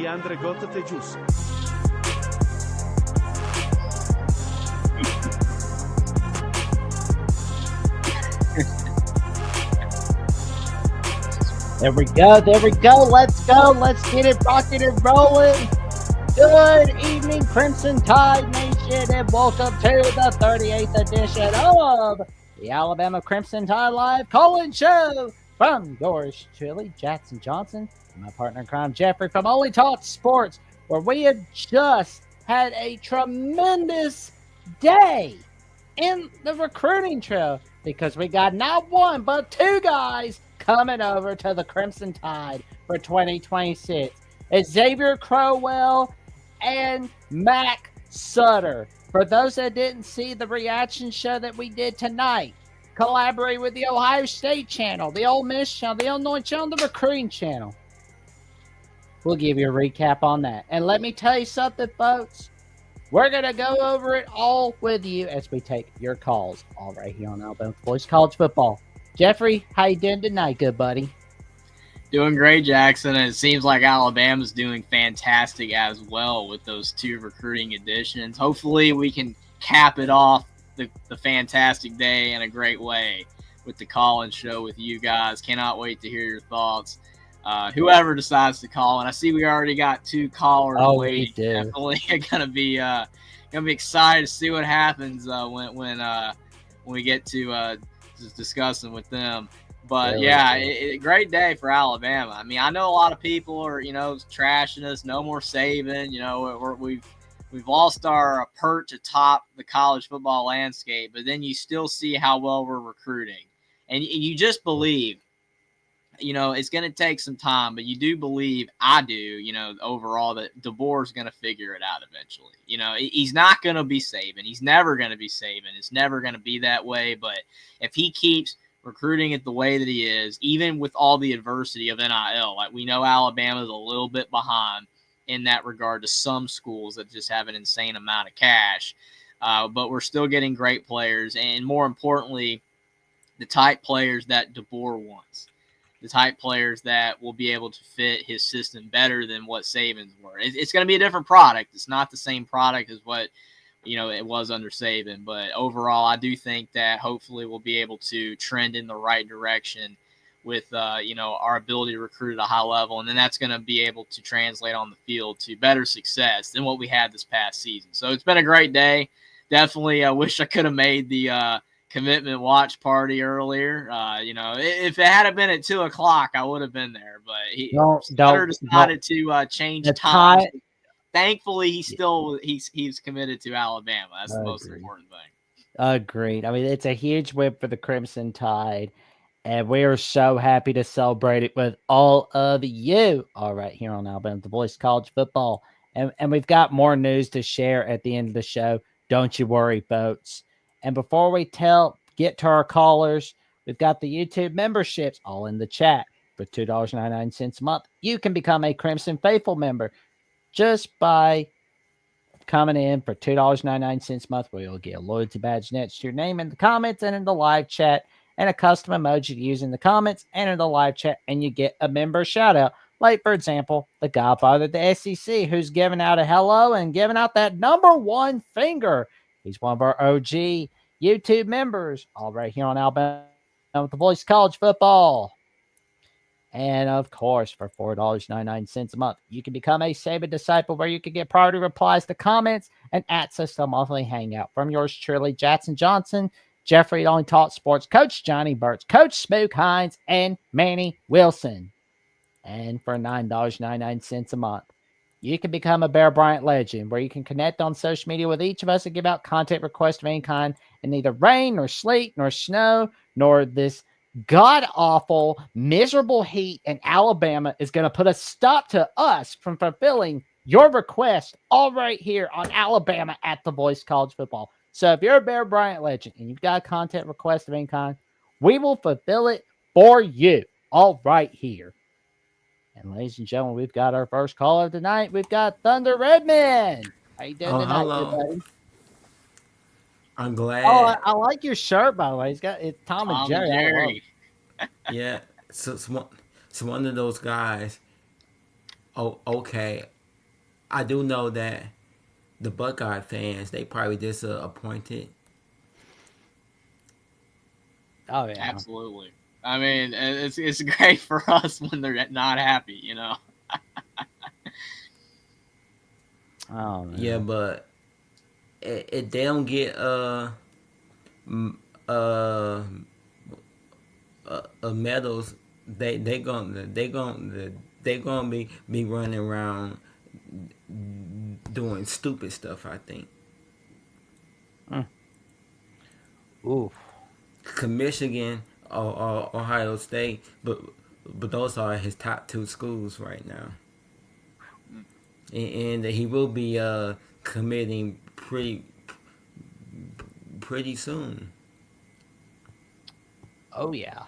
Leandre got the juice. There we go. There we go. Let's go. Let's get it rocking and rolling. Good evening, Crimson Tide Nation, and welcome to the 38th edition of the Alabama Crimson Tide Live Call-In Show from yours truly, Jackson Johnson, and my partner in crime, Jeffrey, from Only Talk Sports, where we have just had a tremendous day in the recruiting trail because we got not one, but two guys coming over to the Crimson Tide for 2026. It's Xavier Crowell and Mac Sutter. For those that didn't see the reaction show that we did tonight, collaborate with the Ohio State channel, the Ole Miss channel, the Illinois channel, the recruiting channel. We'll give you a recap on that. And let me tell you something, folks. We're going to go over it all with you as we take your calls all right here on Alabama Boys College Football. Jeffrey, how you doing tonight, good buddy? Doing great, Jackson, and it seems like Alabama's doing fantastic as well with those two recruiting additions. Hopefully we can cap it off the fantastic day in a great way with the call-in show with you guys. Cannot wait to hear your thoughts. Whoever decides to call, and I see we already got two callers waiting. Definitely gonna be excited to see what happens when we get to just discussing with them. But great day for Alabama. I mean, I know a lot of people are trashing us. No more Saban. We've lost our perch atop the college football landscape. But then you still see how well we're recruiting, and you just believe. It's going to take some time, but you do believe, I do, overall that DeBoer's going to figure it out eventually. He's not going to be Saban. He's never going to be Saban. It's never going to be that way. But if he keeps recruiting it the way that he is, even with all the adversity of NIL, like we know Alabama's a little bit behind in that regard to some schools that just have an insane amount of cash. But we're still getting great players, and more importantly, the type players that DeBoer wants. The type players that will be able to fit his system better than what Saban's were. It's going to be a different product. It's not the same product as what it was under Saban. But overall, I do think that hopefully we'll be able to trend in the right direction with our ability to recruit at a high level, and then that's going to be able to translate on the field to better success than what we had this past season. So it's been a great day. Definitely, I wish I could have made the commitment watch party earlier. If it had been at 2:00, I would have been there. But Sutter decided to change time. Thankfully, he's committed to Alabama. That's the most important thing. Agreed. I mean, it's a huge win for the Crimson Tide, and we are so happy to celebrate it with all of you. All right, here on Alabama, the Voice College Football, and we've got more news to share at the end of the show. Don't you worry, folks. And before we get to our callers, we've got the YouTube memberships all in the chat. For $2.99 a month, you can become a Crimson Faithful member just by coming in for $2.99 a month, where you'll get a loyalty badge next to your name in the comments and in the live chat, and a custom emoji to use in the comments and in the live chat, and you get a member shout out. Like, for example, the Godfather of the SEC, who's giving out a hello and giving out that #1 finger. He's one of our OG YouTube members, all right here on Alabama with the Voice College Football. And, of course, for $4.99 a month, you can become a Saban Disciple, where you can get priority replies to comments and access to a monthly hangout from yours truly, Jackson Johnson, Jeffrey Only Talk Sports, Coach Johnny Burts, Coach Spook Hines, and Manny Wilson. And for $9.99 a month, you can become a Bear Bryant legend, where you can connect on social media with each of us and give out content requests of any kind, and neither rain, nor sleet, nor snow, nor this god awful, miserable heat in Alabama is going to put a stop to us from fulfilling your request all right here on Alabama at the Voice College Football. So if you're a Bear Bryant legend and you've got a content request of any kind, we will fulfill it for you all right here. And ladies and gentlemen, we've got our first caller tonight. We've got Thunder Redman. How you doing Oh, tonight, hello. everybody? I'm Oh, glad. I like your shirt, by the way. It's Tom and Tom and Jerry. I love Jerry. it. Yeah. So one of those guys. Oh, okay. I do know that the Buckeye fans, they probably disappointed. Oh yeah. Absolutely. I mean, it's great for us when they're not happy, you know. Oh man. Yeah, but if they don't get m- uh, medals, they gonna be running around doing stupid stuff. I think. Ooh. Michigan or Ohio State, but those are his top two schools right now, and he will be committing pretty soon. Oh yeah.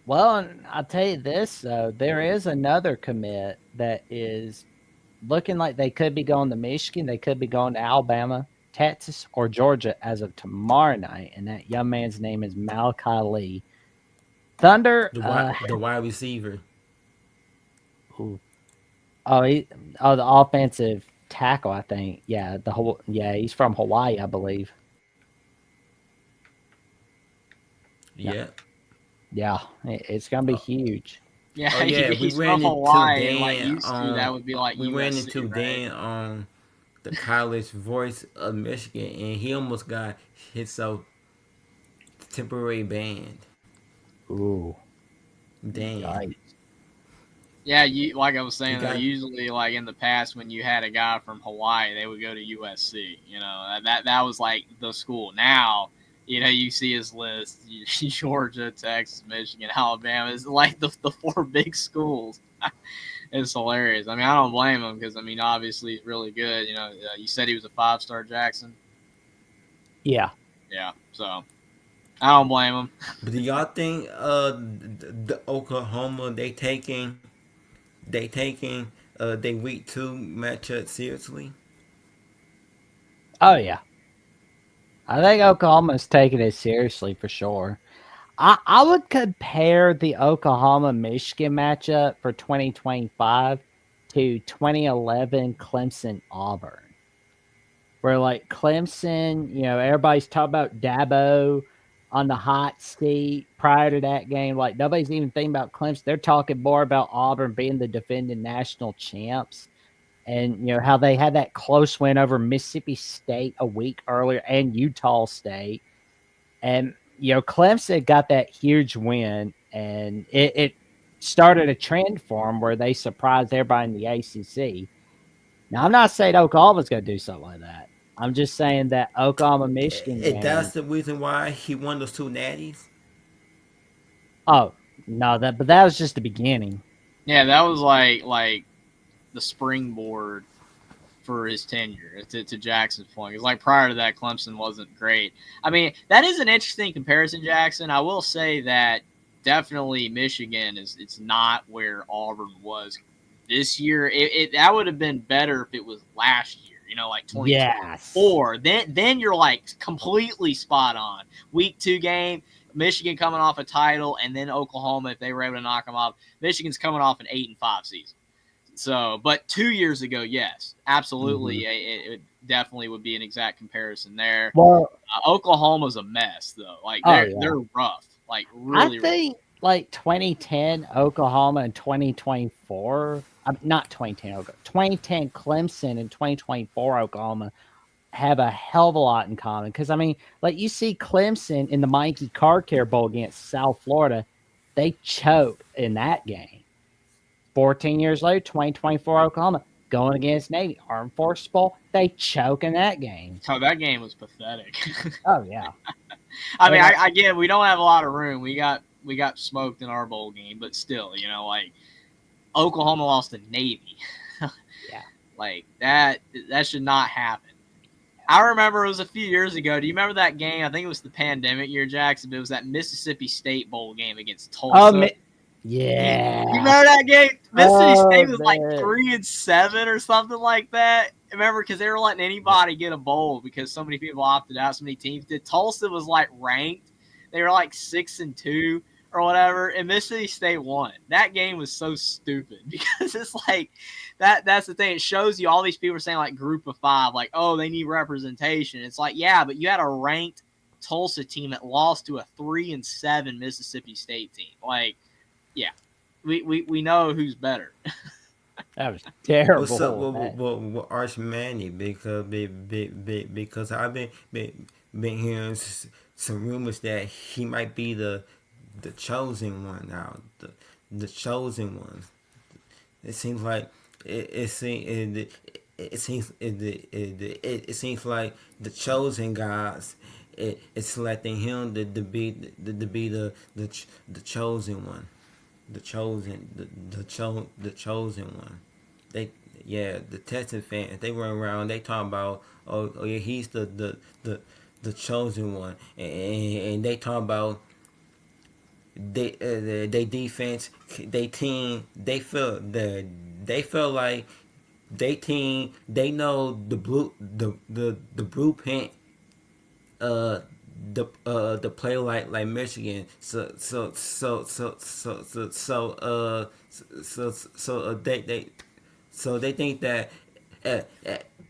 Well, and I'll tell you this though, there is another commit that is looking like they could be going to Michigan, they could be going to Alabama, Texas, or Georgia as of tomorrow night, and that young man's name is Malachi Lee. Thunder. The wide receiver. Ooh. The offensive tackle, I think. Yeah, he's from Hawaii, I believe. Yeah. Yeah, it's gonna be huge. Yeah, Oh yeah, we he's from ran into Hawaii, and like Dan used to, that would be like we ran USC, into right? Dan on the College Voice of Michigan, and he almost got himself temporary banned. Ooh, Dan. right. Yeah, you like I was saying, got- usually like in the past when you had a guy from Hawaii, they would go to USC. You know, that was like the school. Now, you know, you see his list: Georgia, Texas, Michigan, Alabama. It's like the four big schools. It's hilarious. I mean, I don't blame him because I mean, obviously, he's really good. You know, you said he was a 5-star Jackson. Yeah. Yeah, so I don't blame him. But do y'all think the Oklahoma they taking they week 2 matchup seriously? Oh yeah. I think Oklahoma's taking it seriously for sure. I would compare the Oklahoma Michigan matchup for 2025 to 2011 Clemson Auburn, where like Clemson, everybody's talking about Dabo on the hot seat prior to that game. Like nobody's even thinking about Clemson. They're talking more about Auburn being the defending national champs. And how they had that close win over Mississippi State a week earlier and Utah State. And Clemson got that huge win, and it started a trend for them where they surprised everybody in the ACC. Now, I'm not saying Oklahoma's going to do something like that. I'm just saying that Oklahoma Michigan If game. that's the reason why he won those 2 natties. Oh no, but that was just the beginning. Yeah, that was like the springboard for his tenure, to Jackson's point. Because like prior to that, Clemson wasn't great. I mean, that is an interesting comparison, Jackson. I will say that definitely Michigan it's not where Auburn was this year. That would have been better if it was last year. You know, like 2024. Yes. Then you're like completely spot on. Week 2 game, Michigan coming off a title, and then Oklahoma, if they were able to knock them off. Michigan's coming off an 8-5 season. So, but 2 years ago, yes, absolutely, it definitely would be an exact comparison there. Well, Oklahoma's a mess though. Like they're rough. Like really. I think like 2010 Oklahoma and 2024. Not 2010 Oklahoma. 2010 Clemson and 2024 Oklahoma have a hell of a lot in common. Because I mean, like you see Clemson in the Mikey Car Care Bowl against South Florida, they choked in that game. 14 years later, 2024 Oklahoma going against Navy, Armed Forces Bowl. They choke in that game. Oh, that game was pathetic. Oh yeah. I mean, I get we don't have a lot of room. We got smoked in our bowl game, but still, like Oklahoma lost to Navy. Yeah. Like that should not happen. I remember it was a few years ago. Do you remember that game? I think it was the pandemic year, Jackson. But it was that Mississippi State bowl game against Tulsa. Yeah. You remember that game? Mississippi State was like man. 3-7 or something like that. Remember, because they were letting anybody get a bowl because so many people opted out, so many teams did. Tulsa was like ranked. They were like 6-2 or whatever, and Mississippi State won. That game was so stupid because it's like that's the thing. It shows you all these people are saying like group of 5, like, oh, they need representation. It's like, yeah, but you had a ranked Tulsa team that lost to a 3-7 Mississippi State team. Like, yeah, we know who's better. That was terrible. What's up with Arch Manny? Because I've been hearing some rumors that he might be the chosen one now. The chosen one. It seems like it seems like the chosen guys. It's selecting him to be the chosen one. The chosen one. The Texas fans, they run around, they talk about, oh yeah, he's the chosen one, and they talk about they defense, they team, they feel like they team, they know the blueprint, the play like Michigan, so they think that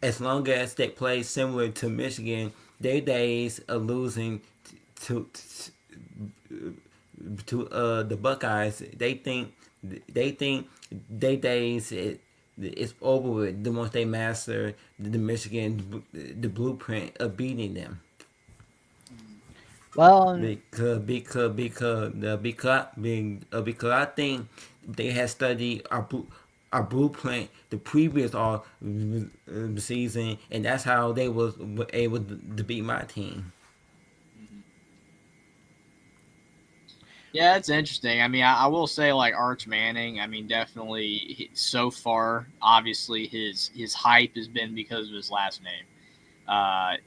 as long as they play similar to Michigan, their days of losing to the Buckeyes, they think their days it's over with. Once they master the Michigan the blueprint of beating them. Well, because I think they had studied our blueprint the previous all season, and that's how they were able to beat my team. Yeah, it's interesting. I mean, I will say, like, Arch Manning, I mean, definitely so far, obviously his hype has been because of his last name.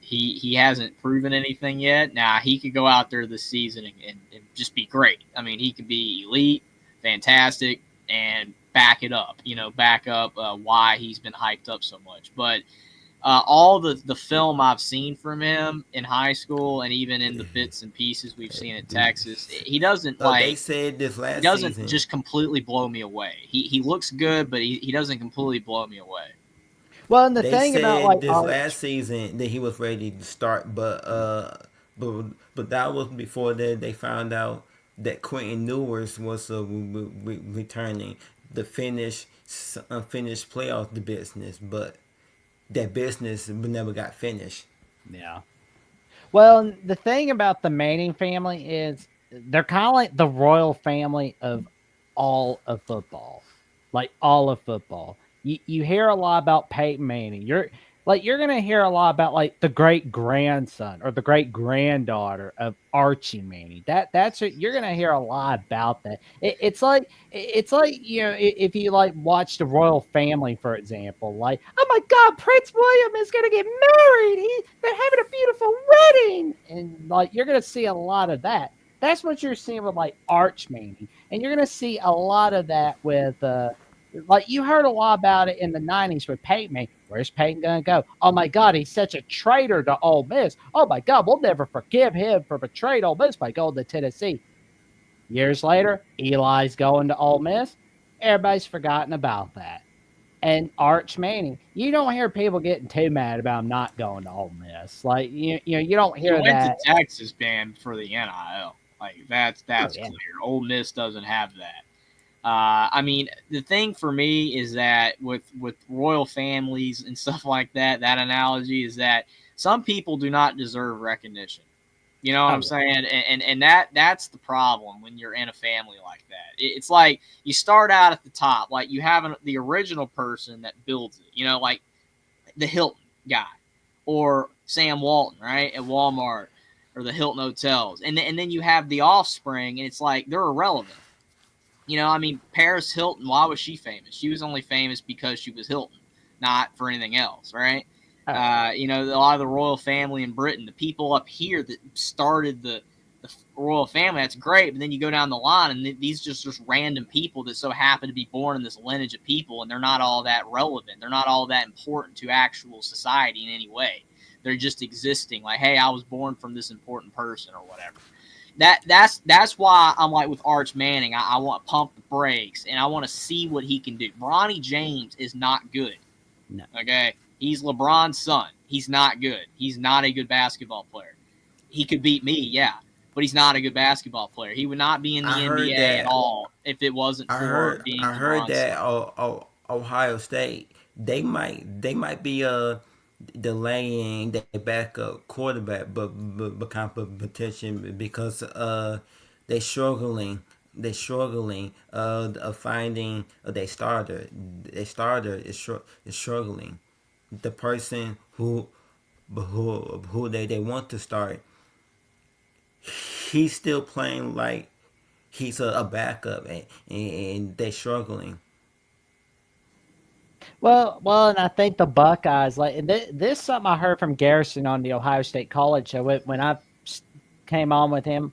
He hasn't proven anything yet. Now, he could go out there this season and just be great. I mean, he could be elite, fantastic, and back it up, back up why he's been hyped up so much. But all the film I've seen from him in high school and even in the bits and pieces we've seen at Texas, he doesn't they said this last he doesn't season. just completely blow me away. He looks good, but he doesn't completely blow me away. well, and the They thing said about like this Arch, last season that he was ready to start, but that was before they found out that Quentin Newers was returning the unfinished playoff the business, but that business never got finished. yeah. Well, the thing about the Manning family is they're kind of like the royal family of all of football, like all of football. You hear a lot about Peyton Manning. You're gonna hear a lot about like the great grandson or the great granddaughter of Archie Manning. That's what you're gonna hear a lot about that. It's like if you like watch the royal family, for example, like, oh my God, Prince William is gonna get married. They're having a beautiful wedding, and like you're gonna see a lot of that. That's what you're seeing with like Arch Manning, and you're gonna see a lot of that with like you heard a lot about it in the 90s with Peyton Manning. Where's Peyton going to go? Oh my God, he's such a traitor to Ole Miss. Oh my God, we'll never forgive him for betraying Ole Miss by going to Tennessee. Years later, Eli's going to Ole Miss. Everybody's forgotten about that. And Arch Manning, you don't hear people getting too mad about him not going to Ole Miss. Like you don't hear He went that. to Texas, man, for the NIL. Like that's yeah. clear. Ole Miss doesn't have that. I mean, the thing for me is that with royal families and stuff like that, that analogy is that some people do not deserve recognition. You know what Oh I'm yeah. saying? And that's the problem when you're in a family like that. It's like you start out at the top, like you have the original person that builds it. You know, like the Hilton guy or Sam Walton, right, at Walmart or the Hilton hotels, and then you have the offspring, and it's like they're irrelevant. You know, I mean, Paris Hilton, why was she famous? She was only famous because she was Hilton, not for anything else, right? Oh yeah. You know, a lot of the royal family in Britain, the people up here that started the royal family, that's great. But then you go down the line, and these just random people that so happen to be born in this lineage of people, and they're not all that relevant. They're not all that important to actual society in any way. They're just existing, like, hey, I was born from this important person or whatever. That's why I'm like with Arch Manning. I want to pump the brakes and I want to see what he can do. Bronny James is not good. No. Okay, he's LeBron's son. He's not good. He's not a good basketball player. He could beat me, yeah, but he's not a good basketball player. He would not be in I the heard NBA at that. all if it wasn't for being I heard LeBron's that son. Ohio State they might be delaying their backup quarterback, but competition because they struggling of finding their starter. Their starter is struggling. The person who they want to start, he's still playing like he's a backup, and they're struggling. Well, and I think the Buckeyes like and this is something I heard from Garrison on the Ohio State College show when I came on with him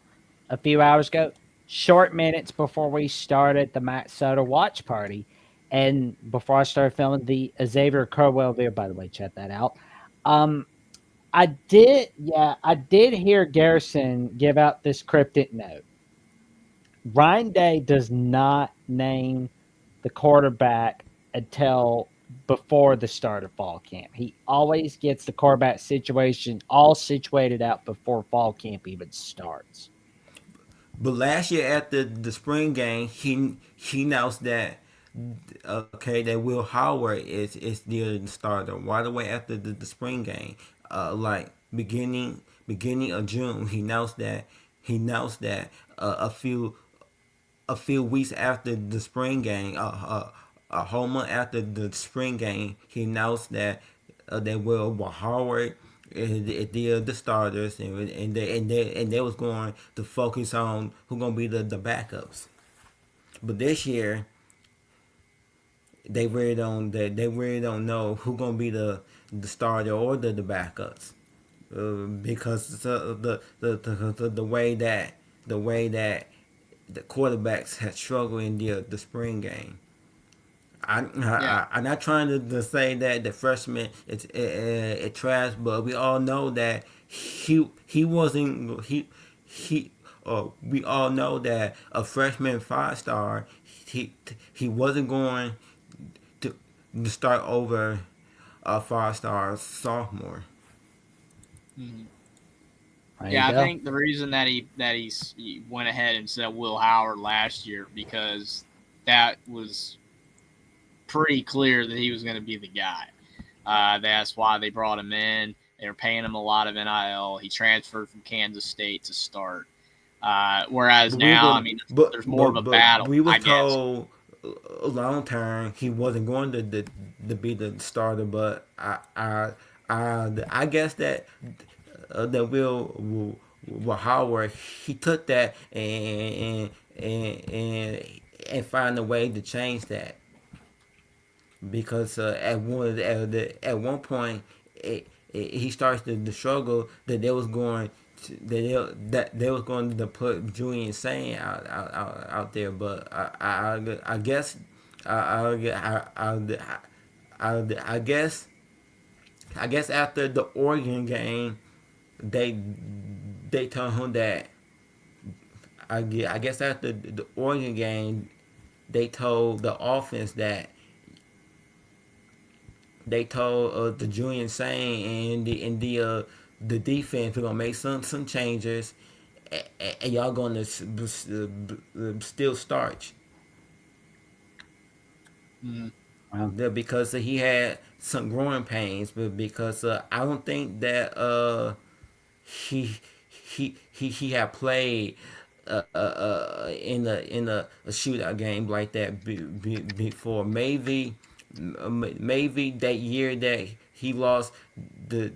a few hours ago. Short minutes before we started the Matt Soda watch party, and before I started filming the Xavier Crowell video. By the way, check that out. Um, I did hear Garrison give out this cryptic note. Ryan Day does not name the quarterback until before the start of fall camp. He always gets the quarterback situation all situated out before fall camp even starts. But last year after the spring game, he announced that okay that Will Howard is the starter right away after the spring game. Like beginning of June, he announced that a few weeks after the spring game, a whole month after the spring game, he announced that Will Howard the starters, and they was going to focus on who gonna be the backups. But this year, they really don't know who gonna be the starter or the backups, because the way that the quarterbacks had struggled in the spring game. Yeah, I'm not trying to say that the freshman is trash, but we all know that he wasn't he we all know that a freshman 5 star, he wasn't going to start over a 5 star sophomore. mhm. There you Yeah. I go. think the reason that he went ahead and said Will Howard last year because that was pretty clear that he was going to be the guy. That's why they brought him in. They were paying him a lot of NIL. He transferred from Kansas State to start. Whereas But we now, I would mean, but there's more but of a but battle, we was I guess. told long term he wasn't going to be the starter. But I guess that Will Howard, he took that and find a way to change that, because at one point he starts to struggle that they was going that they was going to put Julian Sane out there. But I guess I guess after the Oregon game, they told him that I guess after the Oregon game, they told the offense that they told the Julian Sane the defense, we're gonna make some changes, and y'all gonna still start. Mm, Well, Because he had some growing pains, but because I don't think that he he had played in a shootout game like that before. Maybe that year that he lost the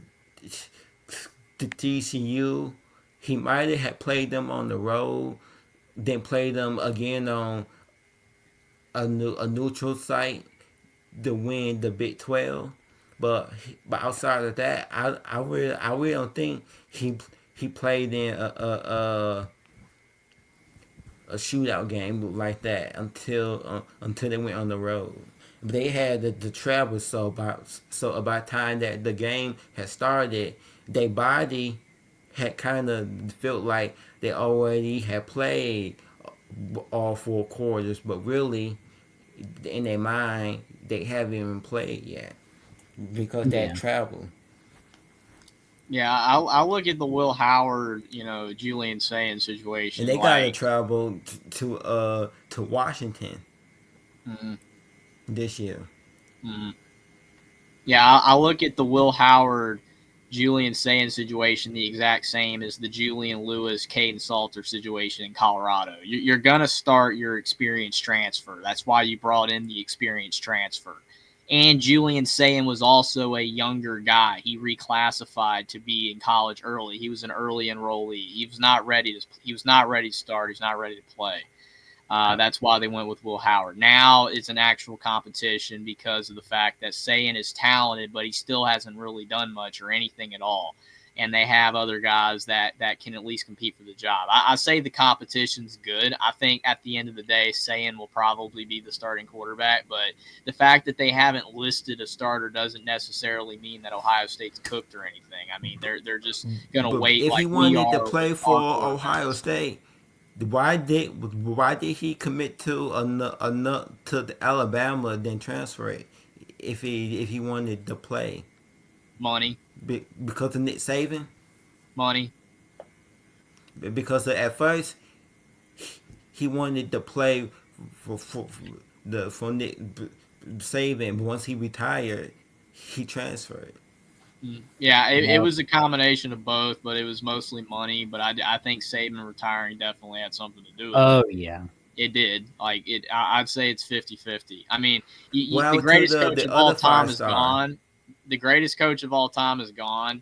the TCU, he might have played them on the road, then played them again on a neutral site to win the Big 12. But outside of that, I really don't think he played in a shootout game like that until they went on the road. But they had the travel, about time that the game had started, their body had kind of felt like they already had played all 4 quarters, but really in their mind they haven't even played yet because they Yeah. had traveled. Yeah, I look at the Will Howard, Julian Saying situation. And they got to like, travel to Washington mhm, this year. mhm. Yeah, I look at the Will Howard, Julian Saying situation the exact same as the Julian Lewis, Caden Salter situation in Colorado. You're going to start your experience transfer. That's why you brought in the experience transfer. And Julian Saying was also a younger guy. He reclassified to be in college early. He was an early enrollee. He was not ready to start. He was not ready to play. That's why they went with Will Howard. Now it's an actual competition because of the fact that Sayin is talented, but he still hasn't really done much or anything at all. And they have other guys that can at least compete for the job. I say the competition's good. I think at the end of the day, Sayin will probably be the starting quarterback. But the fact that they haven't listed a starter doesn't necessarily mean that Ohio State's cooked or anything. I mean, they're just going to But wait if he like we wanted to are play with our for Ohio quarterbacks. State, why did he commit to to the Alabama then transfer it if he wanted to play Money, because of Nick Saban? money. Because at first he wanted to play for Nick Saban, but once he retired, he transferred. Yeah, it Yeah. was a combination of both, but it was mostly money. But I think Saban retiring definitely had something to do with it. Oh yeah. It did. I'd say it's 50-50. I mean, the Well, to greatest coach the of all other time five is star. gone. The greatest coach of all time is gone.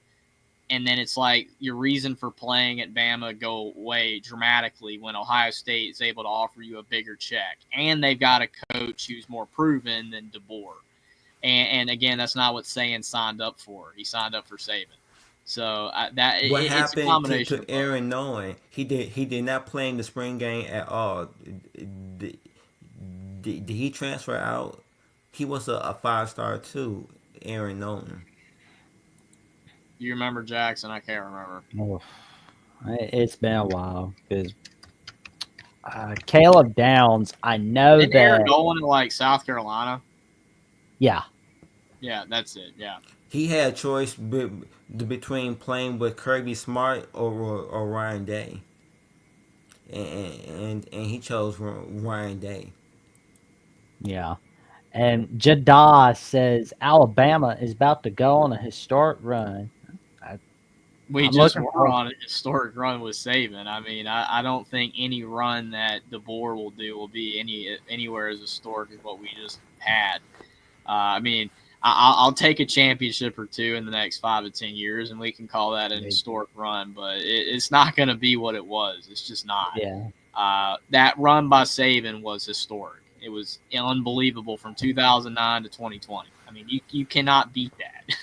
And then it's like your reason for playing at Bama go away dramatically when Ohio State is able to offer you a bigger check. And they've got a coach who's more proven than DeBoer. And again, that's not what Sayin signed up for. He signed up for Saban. So What it's a happened combination to of both. Aaron Nolan? He did not play in the spring game at all. Did, did he transfer out? He was a 5 star too, Aaron Nolan. You remember Jackson? I can't remember. Oof. It's been a while because Caleb Downs. I know Didn't Aaron that. Nolan in like South Carolina? Yeah. Yeah, that's it. Yeah. He had a choice between playing with Kirby Smart or Ryan Day, and he chose Ryan Day. Yeah. And Jada says Alabama is about to go on a historic run. We I'm just looking were for. on a historic run with Saban. I mean, I don't think any run that DeBoer will do will be anywhere as historic as what we just had. I mean, I'll take a championship or two in the next 5 to 10 years, and we can call that an historic run. But it's not going to be what it was. It's just not. Yeah. That run by Saban was historic. It was unbelievable from 2009 to 2020. I mean, you cannot beat that.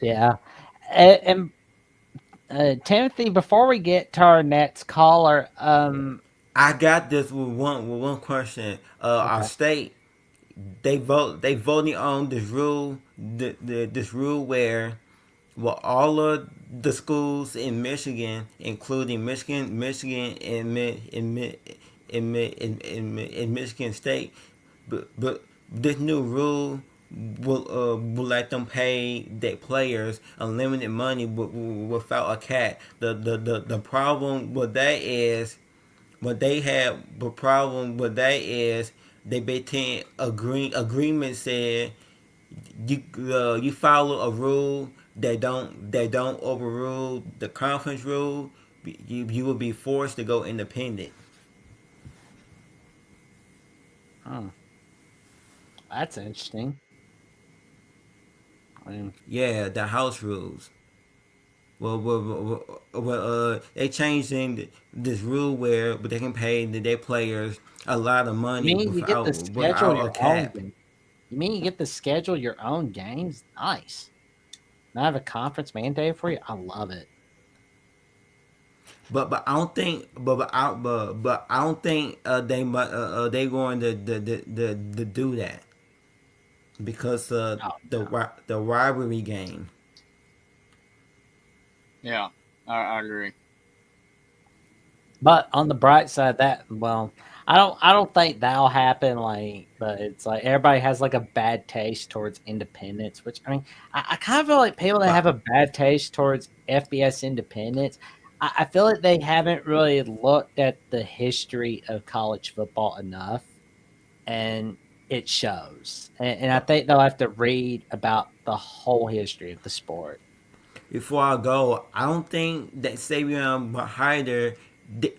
Yeah. And Timothy, before we get to our next caller, I got this with one question. Our okay. state they voting on this rule where all of the schools in Michigan, including Michigan and Michigan State, but this new rule will let them pay their players unlimited money without a cap. The problem with that is what they have. The problem with that is they between agreement said you follow a rule that don't overrule the conference rule, you will be forced to go independent. Hmm, that's interesting. I mean, Yeah, the house rules. They changed in this rule where but they can pay their players a lot of you money mean you get to schedule without a your own cap. game? You mean you get to schedule your own games? Nice. Not have a conference mandate for you. I love it. But I don't think but I don't think they going to do that because Oh, the rivalry game. Yeah, I agree. but on the bright side, that well, I don't think that'll happen. Like, but it's like everybody has like a bad taste towards independence, which I mean, I kind of feel like people that have But a bad taste towards FBS independence, I feel like they haven't really looked at the history of college football enough, and it shows. And I but think they'll have to read about the whole history of the sport. before I go, I don't think that Savion Hyder,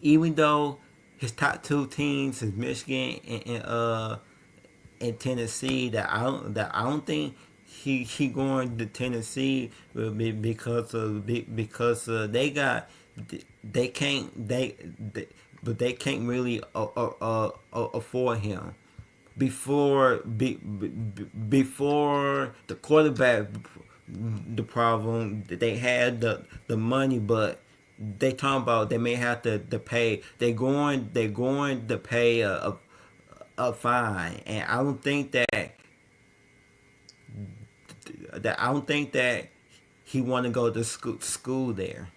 even though his top two teams is Michigan and Tennessee, that I don't think he going to Tennessee because they can't they but they can't really afford him before the quarterback the problem they had the money but they talking about they may have to pay they going to pay a fine and I don't think that he want to go to school there.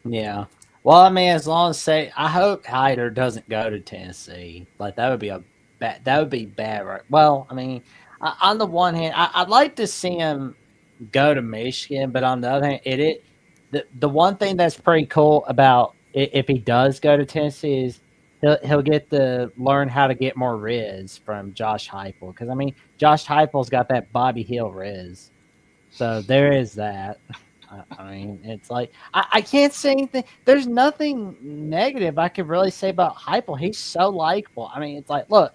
Yeah. Well, I mean, as long as say, I hope Hyder doesn't go to Tennessee. Like that would be a bad. That would be bad, right? Well, I mean, on the one hand, I'd like to see him go to Michigan, but on the other hand, the one thing that's pretty cool about if he does go to Tennessee is he'll get to learn how to get more Riz from Josh Heupel because I mean, Josh Heupel's got that Bobby Hill Riz, so there is that. I mean, it's like I can't say anything. There's nothing negative I could really say about Heupel. He's so likable. I mean, it's like, look,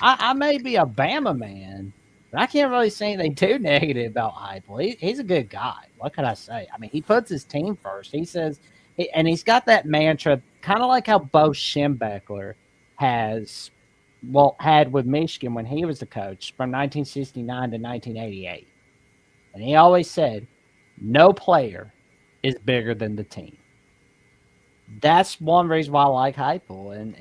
I may be a Bama man, but I can't really say anything too negative about Heupel. He's a good guy. What could I say? I mean, he puts his team first. He says, and he's got that mantra, kind of like how Bo Schembechler has, well, had with Michigan when he was the coach from 1969 to 1988. And he always said, no player is bigger than the team. That's one reason why I like Heupel. And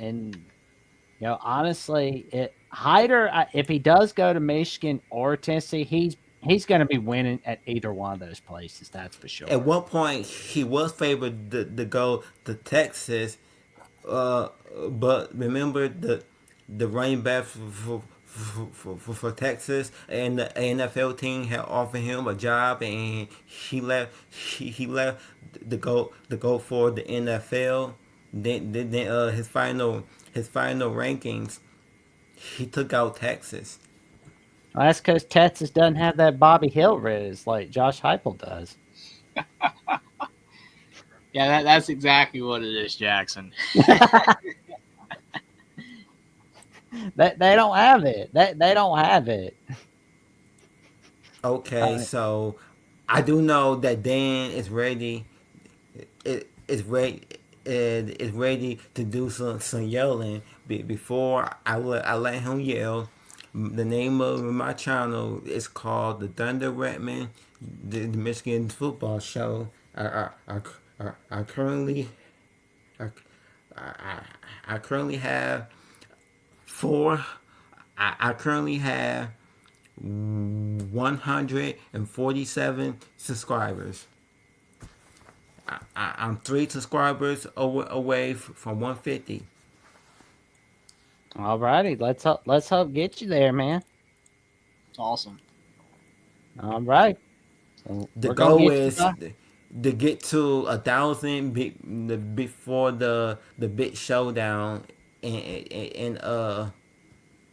you know, honestly, Hyder, if he does go to Michigan or Tennessee, he's going to be winning at either one of those places. That's for At sure. one point, he was favored to go to Texas, uh, but remember the running back for Texas and the NFL team had offered him a job and he left to go for the NFL. Then his final rankings he took out Texas. Well, that's because Texas doesn't have that Bobby Hill riz like Josh Heupel does. Yeah, that's exactly what it is, Jackson. They don't have it. They don't have it. Okay, Uh, so I do know that Dan is ready. It is ready. It is ready to do some yelling. Before I let him yell, the name of my channel is called the Thunder Redman, the Michigan football show. I currently I, I, I currently have four. I currently have 147 subscribers. I'm 3 subscribers away from 150. all righty, let's hope get you there, man. It's awesome. All right, well, The we're gonna goal get you. is to get to 1,000 before the big showdown in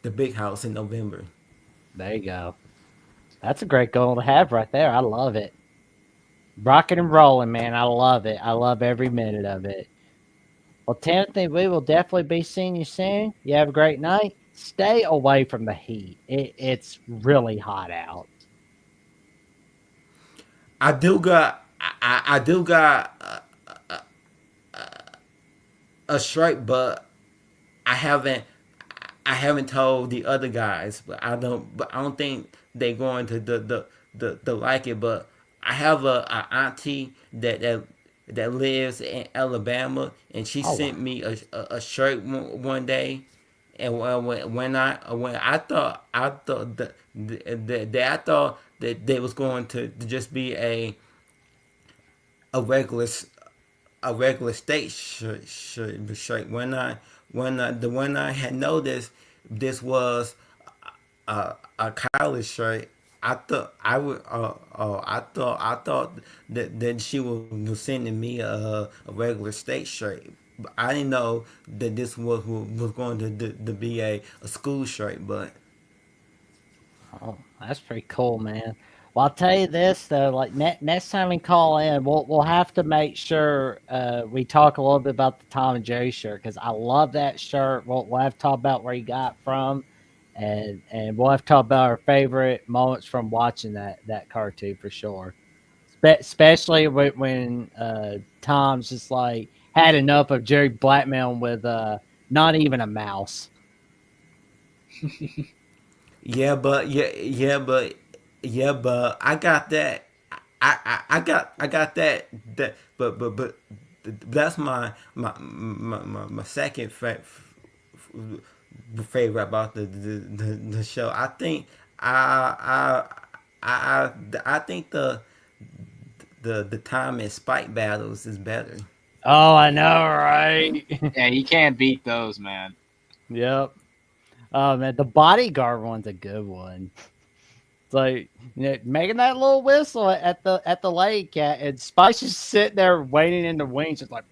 the big house in November. There you go. That's a great goal to have right there. I love it. rocking and rolling, man. I love it. I love every minute of it. Well, Timothy, we will definitely be seeing you soon. You have a great night. Stay away from the heat. It's really hot out. I do got I do got a strike, but I haven't I haven't told the other guys, but I don't think they're going to the like it. But I have a auntie that lives in Alabama, and she Oh, wow. sent me a shirt one day. And when I thought that I thought that they was going to just be a regular a regular state shirt. The one I had noticed, this was a college shirt. I thought that she was sending me a regular state shirt. But I didn't know that this was going to be a school shirt. But Oh, that's pretty cool, man. Well, I'll tell you this though, like next time we call in, we'll have to make sure we talk a little bit about the Tom and Jerry shirt because I love that shirt. We'll have to talk about where you got it from, and we'll have to talk about our favorite moments from watching that cartoon for sure. Especially when Tom's just like had enough of Jerry blackmailing with not even a mouse. yeah, but I got that. I got that. But that's my second favorite about the show. I I think the time and spike battles is better. Oh, I know, right? Yeah, you can't beat those, man. Yep. Oh man, the bodyguard one's a good one. It's like making that little whistle at the lake, and Spice just sitting there waiting in the wings, just like.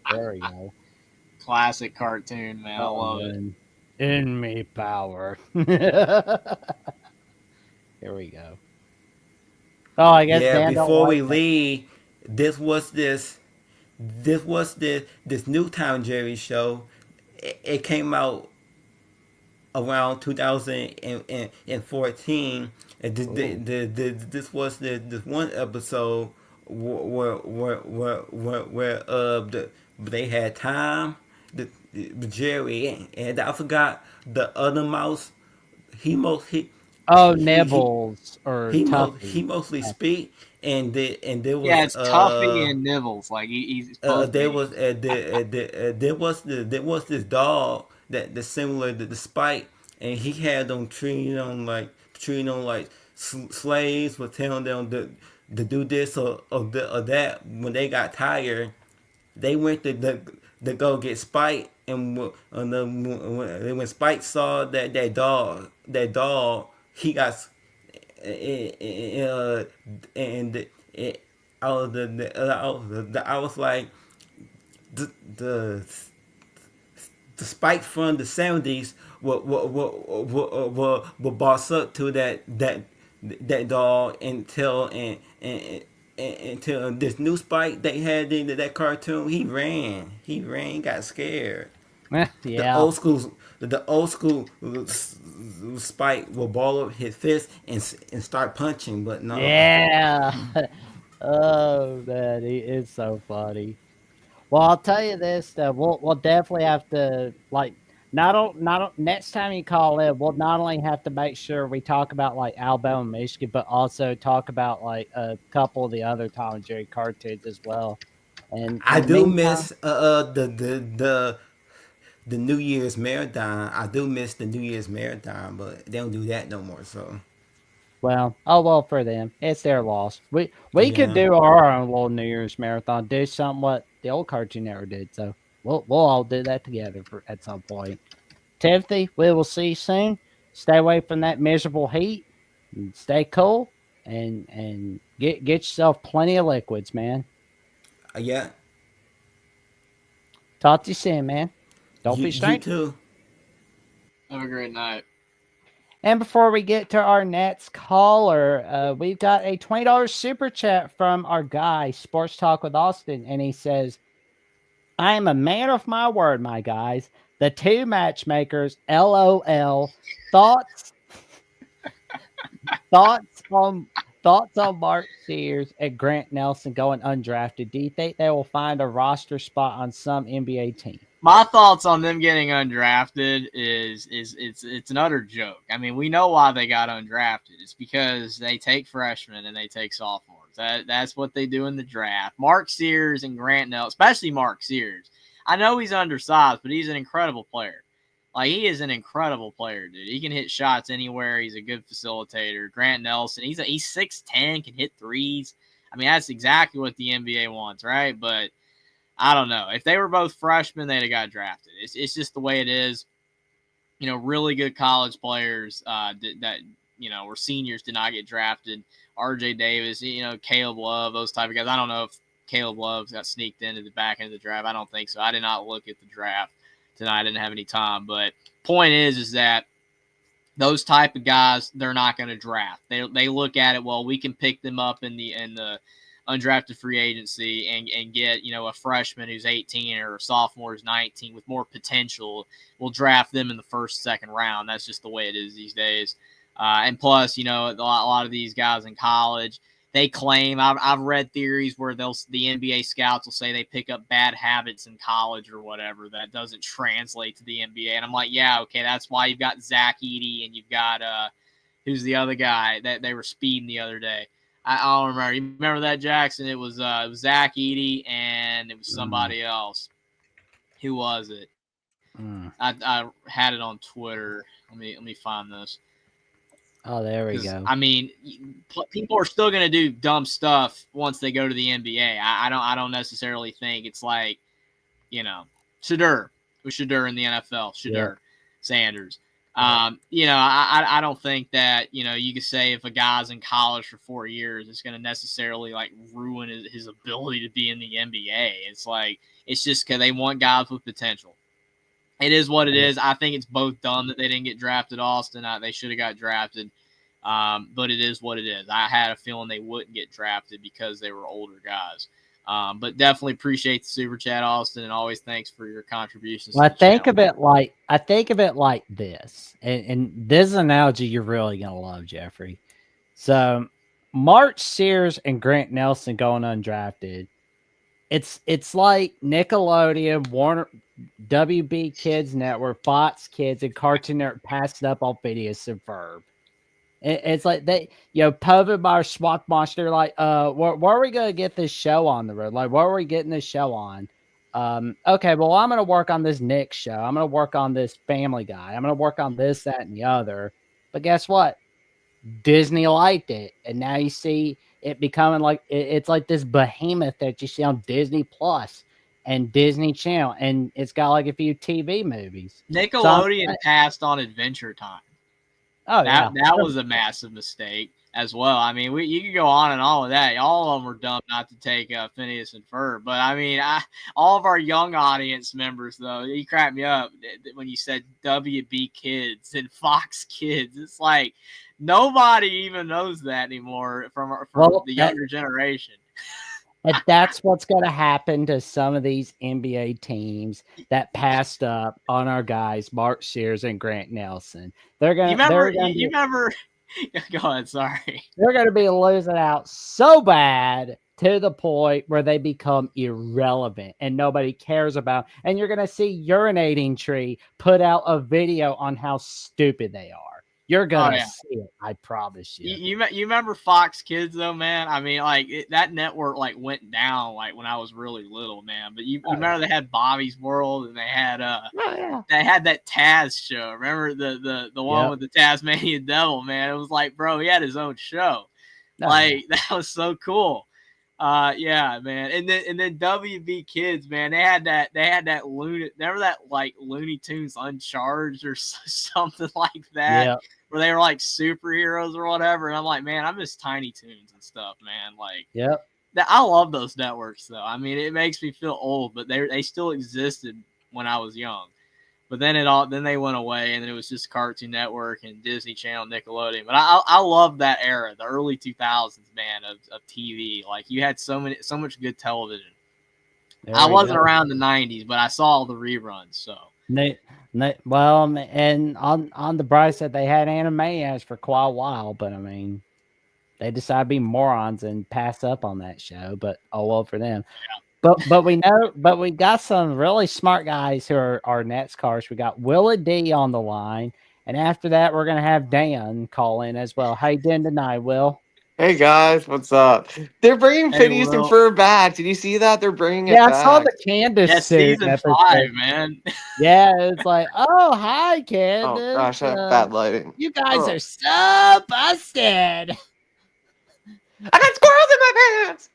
There we go. Classic cartoon, man. I Oh, love it. man. In me power. Here we go. Oh, I guess Yeah, Dan don't before like we that. leave, this was this new Tom Jerry show. It came out around 2014. And Ooh. this was this one episode where they had Tom, the Jerry, and I forgot the other mouse. He most Oh, he Nibbles or he Tuffy. mostly speak, and there Yeah, was it's Tuffy and Nibbles. Like he's supposed to there be. was there was this dog that the similar to the Spike, and he had them treating them like slaves, was telling them to do this or that. When they got tired, they went to go get Spike, and when Spike saw that dog, he got and I was like the the Spike from the '70s will boss up to that dog until this new Spike they had in that cartoon. He got scared. The Yeah. old school the old school Spike will ball up his fist and start punching, but no. Yeah. Oh man, it's so funny. Well, I'll tell you this though, we'll definitely have to like next time you call in, we'll not only have to make sure we talk about like Alabama and Michigan, but also talk about like a couple of the other Tom and Jerry cartoons as well. And I in the do meantime, miss the New Year's marathon. I do miss the New Year's marathon, but they don't do that no more. So well, oh well for them. It's their loss. We could yeah, do our own little New Year's marathon, do something what the old Cartoon Network did. So we'll all do that together at some point. Timothy, we will see you soon. Stay away from that miserable heat. And stay cool and get yourself plenty of liquids, man. yeah. Talk to you soon, man. Don't be You strange. too. Have a great night. And before we get to our next caller, we've got a $20 super chat from our guy, Sports Talk with Austin. And he says, I am a man of my word, my guys. The two matchmakers, LOL. Thoughts Thoughts on Mark Sears and Grant Nelson going undrafted. Do you think they will find a roster spot on some NBA team? My thoughts on them getting undrafted is it's an utter joke. I mean, we know why they got undrafted. It's because they take freshmen and they take sophomores. That's what they do in the draft. Mark Sears and Grant Nelson, especially Mark Sears. I know he's undersized, but he's an incredible player. Like, he is an incredible player, dude. He can hit shots anywhere. He's a good facilitator. Grant Nelson, he's 6'10", can hit threes. I mean, that's exactly what the NBA wants, right? But I don't know. If they were both freshmen, they'd have got drafted. It's just the way it is. You know, really good college players that were seniors did not get drafted. R.J. Davis, Caleb Love, those type of guys. I don't know if Caleb Love got sneaked into the back end of the draft. I don't think so. I did not look at the draft tonight. I didn't have any time. But point is that those type of guys, they're not going to draft. They look at it, well, we can pick them up in the undrafted free agency and get, a freshman who's 18 or a sophomore who's 19 with more potential. We'll draft them in the first, second round. That's just the way it is these days. And plus, a lot of these guys in college, they claim, I've read theories where the NBA scouts will say they pick up bad habits in college or whatever that doesn't translate to the NBA. And I'm like, yeah, okay, that's why you've got Zach Edey and you've got who's the other guy that they were speeding the other day. I don't remember. You remember that, Jackson? It was Zach Edey and it was somebody else. Who was it? I had it on Twitter. Let me find this. Oh, there we go. I mean, people are still going to do dumb stuff once they go to the NBA. I don't necessarily think it's like, Shadur. It was Shadur in the NFL. Shadur Sanders. I don't think that, you could say if a guy's in college for 4 years, it's going to necessarily like ruin his ability to be in the NBA. It's like, it's just because they want guys with potential. It is what it is. I think it's both dumb that they didn't get drafted, Austin. They should have got drafted. But it is what it is. I had a feeling they wouldn't get drafted because they were older guys. But definitely appreciate the super chat, Austin, and always thanks for your contributions. Well, I think of it like this, and this analogy you're really gonna love, Jeffrey. So, Mark Sears and Grant Nelson going undrafted. It's like Nickelodeon, Warner, WB Kids Network, Fox Kids, and Cartoon Network passed up on Phineas and Ferb. It's like they, Pova by Swamp Monster, like, where are we going to get this show on the road? Like, where are we getting this show on? Okay, well, I'm going to work on this Nick show. I'm going to work on this Family Guy. I'm going to work on this, that, and the other. But guess what? Disney liked it. And now you see it becoming like, it's like this behemoth that you see on Disney Plus and Disney Channel. And it's got like a few TV movies. Nickelodeon passed on Adventure Time. Oh, that was a massive mistake as well. I mean, you could go on and on with that. All of them were dumb not to take Phineas and Ferb. But, I mean, all of our young audience members, though, you cracked me up when you said WB Kids and Fox Kids. It's like nobody even knows that anymore from the younger generation. And that's what's going to happen to some of these NBA teams that passed up on our guys, Mark Sears and Grant Nelson. They're going to. You remember? Go ahead. Sorry. They're going to be losing out so bad to the point where they become irrelevant and nobody cares about. And you're going to see Urinating Tree put out a video on how stupid they are. You're going to see it, I promise you. You remember Fox Kids, though, man? I mean, like, that network, like, went down, like, when I was really little, man. But you remember they had Bobby's World and they had they had that Taz show. Remember the one with the Tasmanian Devil, man? It was like, bro, he had his own show. That was so cool. Yeah, man. And then WB Kids, man, they had that remember that like Looney Tunes Uncharged or something like that, where they were like superheroes or whatever. And I'm like, man, I miss Tiny Toons and stuff, man. Like, I love those networks though. I mean, it makes me feel old, but they still existed when I was young. But then then they went away, and then it was just Cartoon Network and Disney Channel, Nickelodeon. But I love that era, the early 2000s, man, of TV. Like you had so much good television. I wasn't around the 90s, but I saw all the reruns. So well, and on the bright side, they had Animaniacs for quite a while, but I mean, they decided to be morons and pass up on that show. But oh well for them. Yeah. But we got some really smart guys who are our NASCARs. We got Willa D on the line, and after that, we're gonna have Dan call in as well. How you doing tonight, Will? Hey guys, what's up? They're bringing Phineas and Ferb back. Did you see that? They're bringing it back. Yeah, I saw the Candace suit season 5, man. Yeah, it's like, oh, hi, Candace. Oh gosh, I have bad lighting. You guys are so busted. I got squirrels in my pants.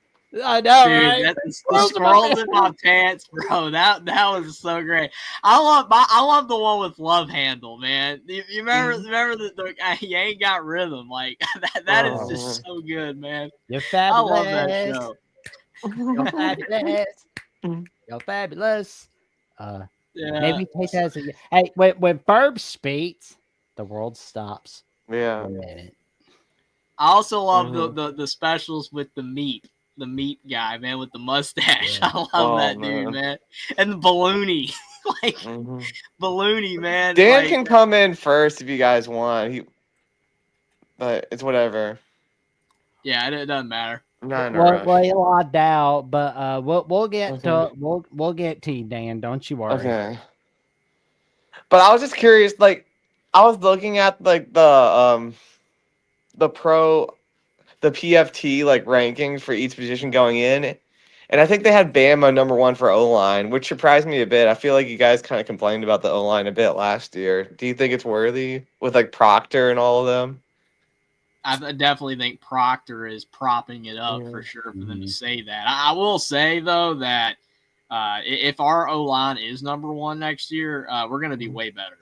I know, dude, right? The squirrels in my pants, bro. That was so great. I love the one with Love Handle, man. You remember the you ain't got rhythm. Like that is just so good, man. You're fabulous. I love that show. You're fabulous. You're fabulous. Yeah. Maybe take that as a hey. When Ferb speaks, the world stops. Yeah. I also love the specials with the meat guy, man, with the mustache. Yeah. I love that dude, man. And the Balloony. Like Balloony, man. Dan can come in first if you guys want. But it's whatever. Yeah, it doesn't matter. Well, you logged out, but we'll get to we'll get to you, Dan. Don't you worry. Okay. But I was just curious, like I was looking at like the PFT like rankings for each position going in, and I think they had Bama number 1 for O-line, which surprised me a bit. I feel like you guys kind of complained about the O-line a bit last year. Do you think it's worthy with like Proctor and all of them? I definitely think Proctor is propping it up for sure for them to say that. I will say though that if our O-line is number 1 next year, we're going to be way better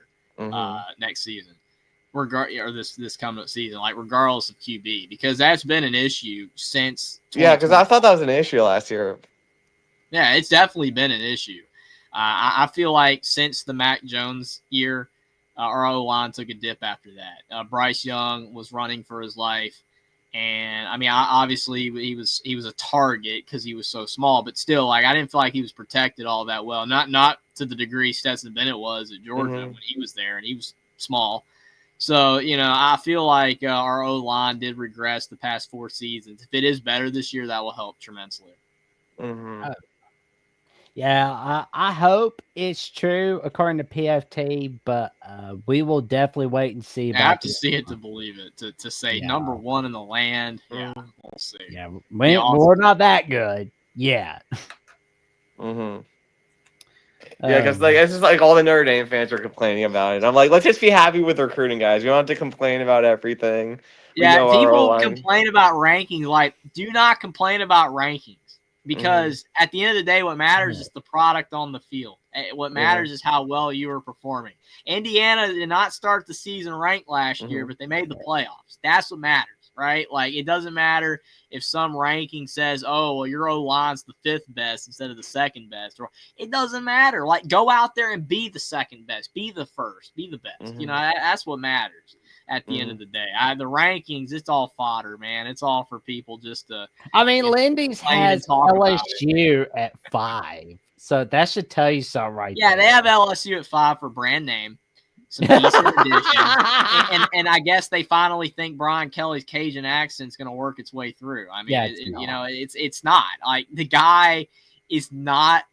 next season. Or this coming up season, like regardless of QB, because that's been an issue since. Yeah, because I thought that was an issue last year. Yeah, it's definitely been an issue. I feel like since the Mac Jones year, our O-line took a dip after that. Bryce Young was running for his life, and I mean, obviously he was a target because he was so small, but still, like I didn't feel like he was protected all that well. Not to the degree Stetson Bennett was at Georgia when he was there, and he was small. So, I feel like our O-line did regress the past 4 seasons. If it is better this year, that will help tremendously. Yeah, I hope it's true according to PFT, but we will definitely wait and see. I have to see it to believe it. To say number 1 in the land, we'll see. Yeah, we're not that good. Yeah. Yeah, because like it's just like all the Notre Dame fans are complaining about it. I'm like, let's just be happy with recruiting, guys. We don't have to complain about everything. Yeah, people complain about rankings. Like, do not complain about rankings because at the end of the day, what matters is the product on the field. What matters is how well you are performing. Indiana did not start the season ranked last year, but they made the playoffs. That's what matters, right? Like, it doesn't matter if some ranking says, oh, well, your O-line's the 5th best instead of the 2nd best. Or it doesn't matter. Like, go out there and be the 2nd best. Be the 1st. Be the best. That's what matters at the end of the day. The rankings, it's all fodder, man. It's all for people just to... I mean, Lindy's has LSU at 5. So that should tell you something right there. Yeah, they have LSU at 5 for brand name. Some decent addition. And I guess they finally think Brian Kelly's Cajun accent's going to work its way through. I mean, it's not. Like, the guy is not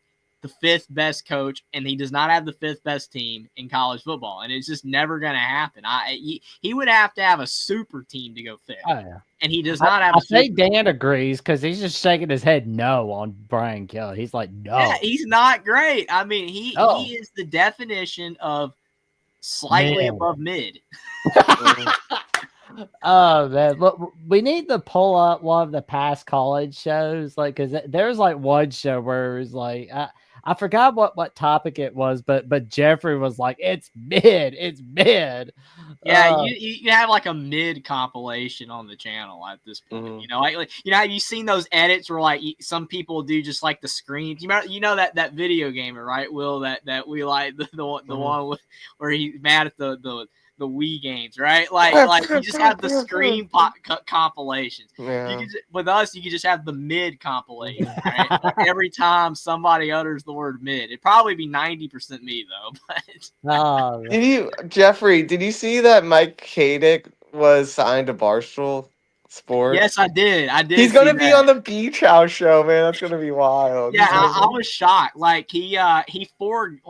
the 5th best coach, and he does not have the 5th best team in college football, and it's just never going to happen. He would have to have a super team to go 5th. Oh, yeah. And he does not have. I think Dan agrees because he's just shaking his head no on Brian Kelly. He's like, no, yeah, he's not great. I mean, he is the definition of slightly above mid. Oh man, look, we need to pull up one of the past college shows, like because there's like one show where it's like I forgot what topic it was, but Jeffrey was like, it's mid. Yeah, you have like a mid compilation on the channel at this point. Mhm. You know, have you seen those edits where like some people do just like the screams? You know that video gamer, right? Will that we like the one with, where he's mad at the Wii games, right? Like you just have the scream compilations. Yeah. With us, you can just have the mid compilation, right? Like every time somebody utters the word mid, it'd probably be 90% me though. But Jeffrey, did you see that Mike Kadick was signed to Barstool Sports? yes, I did. He's gonna be on the Beach House show, man. That's gonna be wild. Yeah, I was shocked. Like he forego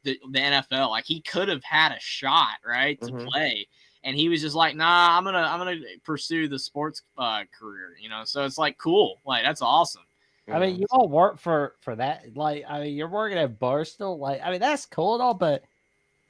the NFL. Like he could have had a shot, right, to play, and he was just like, nah, I'm gonna pursue the sports career. You know, so it's like cool. Like that's awesome. I mean, you all work for that. Like, I mean, you're working at Barstool. Like, I mean, that's cool and all, but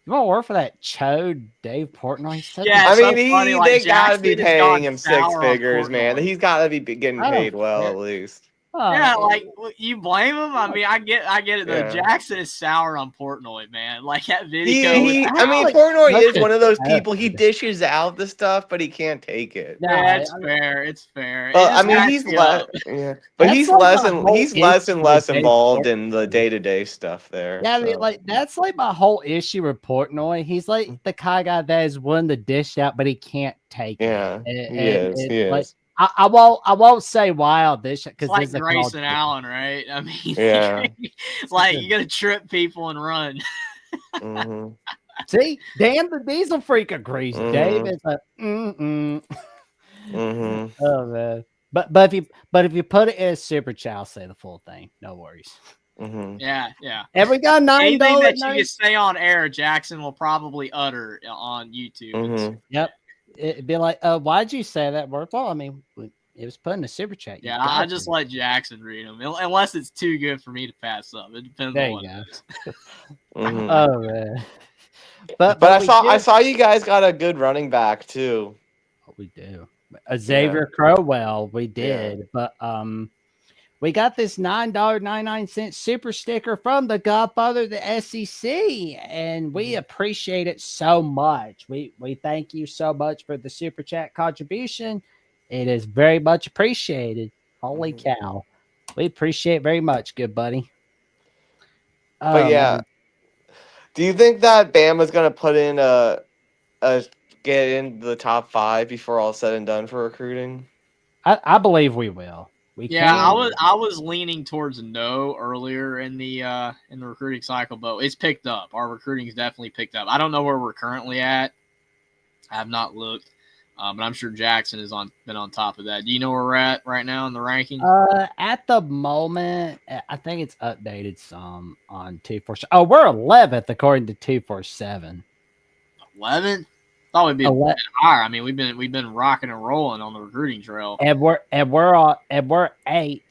you all work for that chode Dave Portnoy. I mean, they gotta be paying him 6 figures, man. He's gotta be getting paid well at least. Yeah, like you blame him. I mean, I get it though. Yeah. Jackson is sour on Portnoy, man. Like that video. Portnoy is one of those people. He dishes out the stuff, but he can't take it. Yeah, it's fair. It's fair. But I mean, he's less. Yeah, but he's less and less involved in the day-to-day stuff there. Yeah, I mean, like that's like my whole issue with Portnoy. He's like the kind of guy that is willing to dish out, but he can't take it. Yeah, he is. Like, I won't say wild this because it's like Grayson Allen, right? I mean, yeah, like you gotta trip people and run. See, Dan the Diesel Freak agrees. Dave is like, Oh man, but if you put it in a super chat, I'll say the full thing. No worries. Yeah. And we got $9. Anything that you can say on air, Jackson will probably utter on YouTube. Yep. It'd be like, why'd you say that word? Well, I mean, it was put in a super chat. Yeah, I just let Jackson read them, unless it's too good for me to pass up. It depends on what it is. Oh man. But I saw you guys got a good running back too. We do. Xavier Crowell, we did, but we got this $9.99 super sticker from the Godfather of the SEC, and we appreciate it so much. We thank you so much for the super chat contribution. It is very much appreciated. Holy cow. We appreciate it very much, good buddy. But yeah, do you think that Bama's going to put in get in the top 5 before all said and done for recruiting? I believe we will. I was leaning towards no earlier in the recruiting cycle, but it's picked up. Our recruiting's definitely picked up. I don't know where we're currently at. I have not looked, but I'm sure Jackson has been on top of that. Do you know where we're at right now in the ranking? At the moment, I think it's updated some on 247. Oh, we're 11th according to 247. 11th? Thought we'd be higher. I mean, we've been rocking and rolling on the recruiting trail, and we're 8th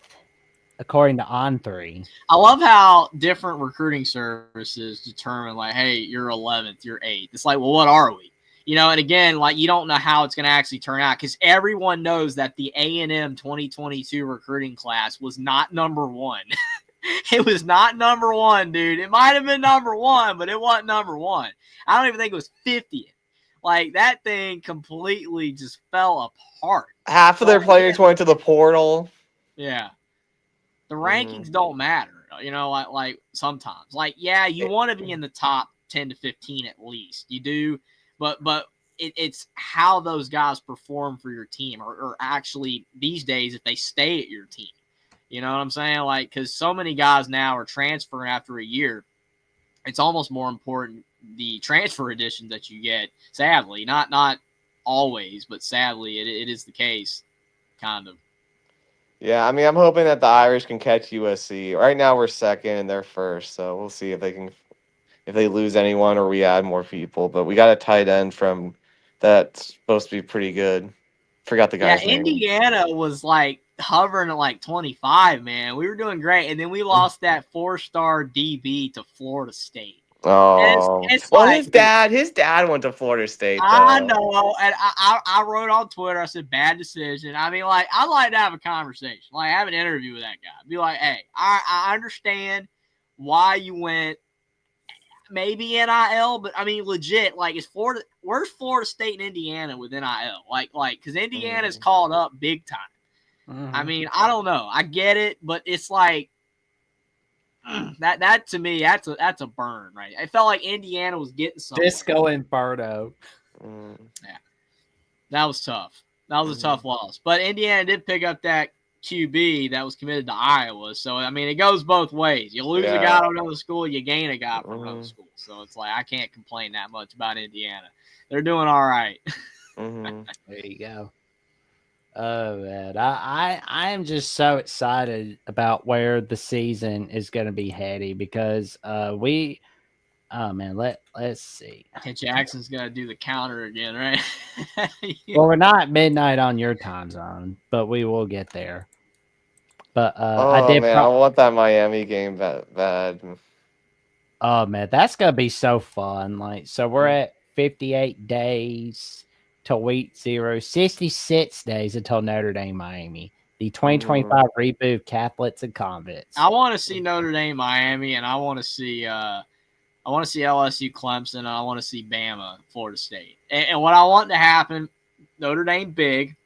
according to On3. I love how different recruiting services determine, like, hey, you're 11th, you're 8th. It's like, well, what are we? You know, and again, like, you don't know how it's going to actually turn out because everyone knows that the A&M 2022 recruiting class was not number 1. It was not number 1, dude. It might have been number 1, but it wasn't number 1. I don't even think it was 50th. Like, that thing completely just fell apart. Half of their players went to the portal. Yeah. The rankings don't matter, you know, like sometimes. Like, yeah, you want to be in the top 10 to 15 at least. You do, but it's how those guys perform for your team or actually these days if they stay at your team. You know what I'm saying? Like, because so many guys now are transferring after a year. It's almost more important the transfer editions that you get, sadly, not always, but sadly it is the case, kind of. Yeah, I mean, I'm hoping that the Irish can catch USC. Right now we're 2nd and they're 1st, so we'll see if they lose anyone or we add more people. But we got a tight end from that's supposed to be pretty good. Forgot the guy's name. Indiana was like hovering at like 25, man. We were doing great, and then we lost that 4-star DB to Florida State. Oh, it's well, like his dad went to Florida State. I Though. know, and I wrote on Twitter. I said bad decision. I mean, like I'd like to have a conversation, like have an interview with that guy. Be like, hey, I understand why you went maybe NIL, but I mean, legit, like is Florida? Where's Florida State and Indiana with NIL? Like because Indiana's called up big time. I mean, I don't know. I get it, but it's like that to me, that's a burn, right? I felt like Indiana was getting something. Disco Inferno. Yeah, that was tough. That was a tough loss. But Indiana did pick up that QB that was committed to Iowa. So I mean, it goes both ways. You lose a guy to another school, you gain a guy from another school. So it's like I can't complain that much about Indiana. They're doing all right. There you go. Oh man, I am just so excited about where the season is going to be heading because oh man, let's see. Jackson's gonna do the counter again, right? Well, we're not at midnight on your time zone, but we will get there. But I did. Man, I want that Miami game bad. Oh man, that's gonna be so fun! Like, so we're at 58 days till week 0, 66 days until Notre Dame Miami, the 2025 reboot of Catholics and Convicts. I want to see Notre Dame Miami, and I want to see LSU Clemson, and I want to see Bama Florida State. And what I want to happen, Notre Dame big.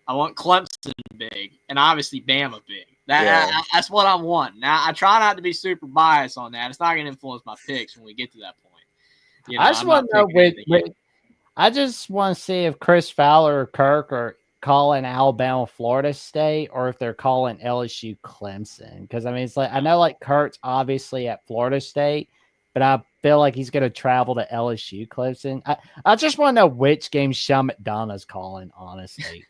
I want Clemson big, and obviously Bama big. That's what I want. Now I try not to be super biased on that. It's not going to influence my picks when we get to that point. You know, I just want to know I just want to see if Chris Fowler or Kirk are calling Alabama Florida State or if they're calling LSU Clemson. Because I mean, it's like I know like Kirk's obviously at Florida State, but I feel like he's going to travel to LSU Clemson. I just want to know which game Sean McDonough's calling. Honestly,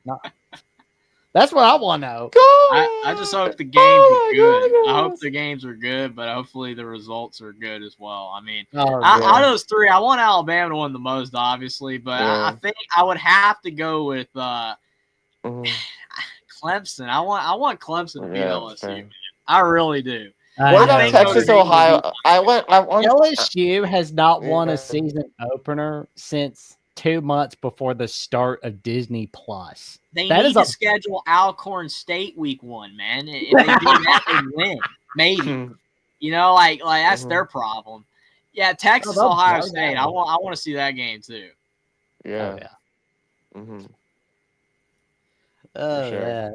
that's what I want to know. I just hope the games are good. I hope the games are good, but hopefully the results are good as well. I mean, out of those three, I want Alabama to win the most, obviously, but I think I would have to go with Clemson. I want Clemson to beat LSU. Man. I really do. What about Texas, Ohio? LSU has not won a season opener since 2 months before the start of Disney Plus. They need to schedule Alcorn State week 1, man. If they do that, they win. Maybe. You know, like that's their problem. Yeah, Texas, Ohio State. I want to see that game too. Yeah. Oh yeah.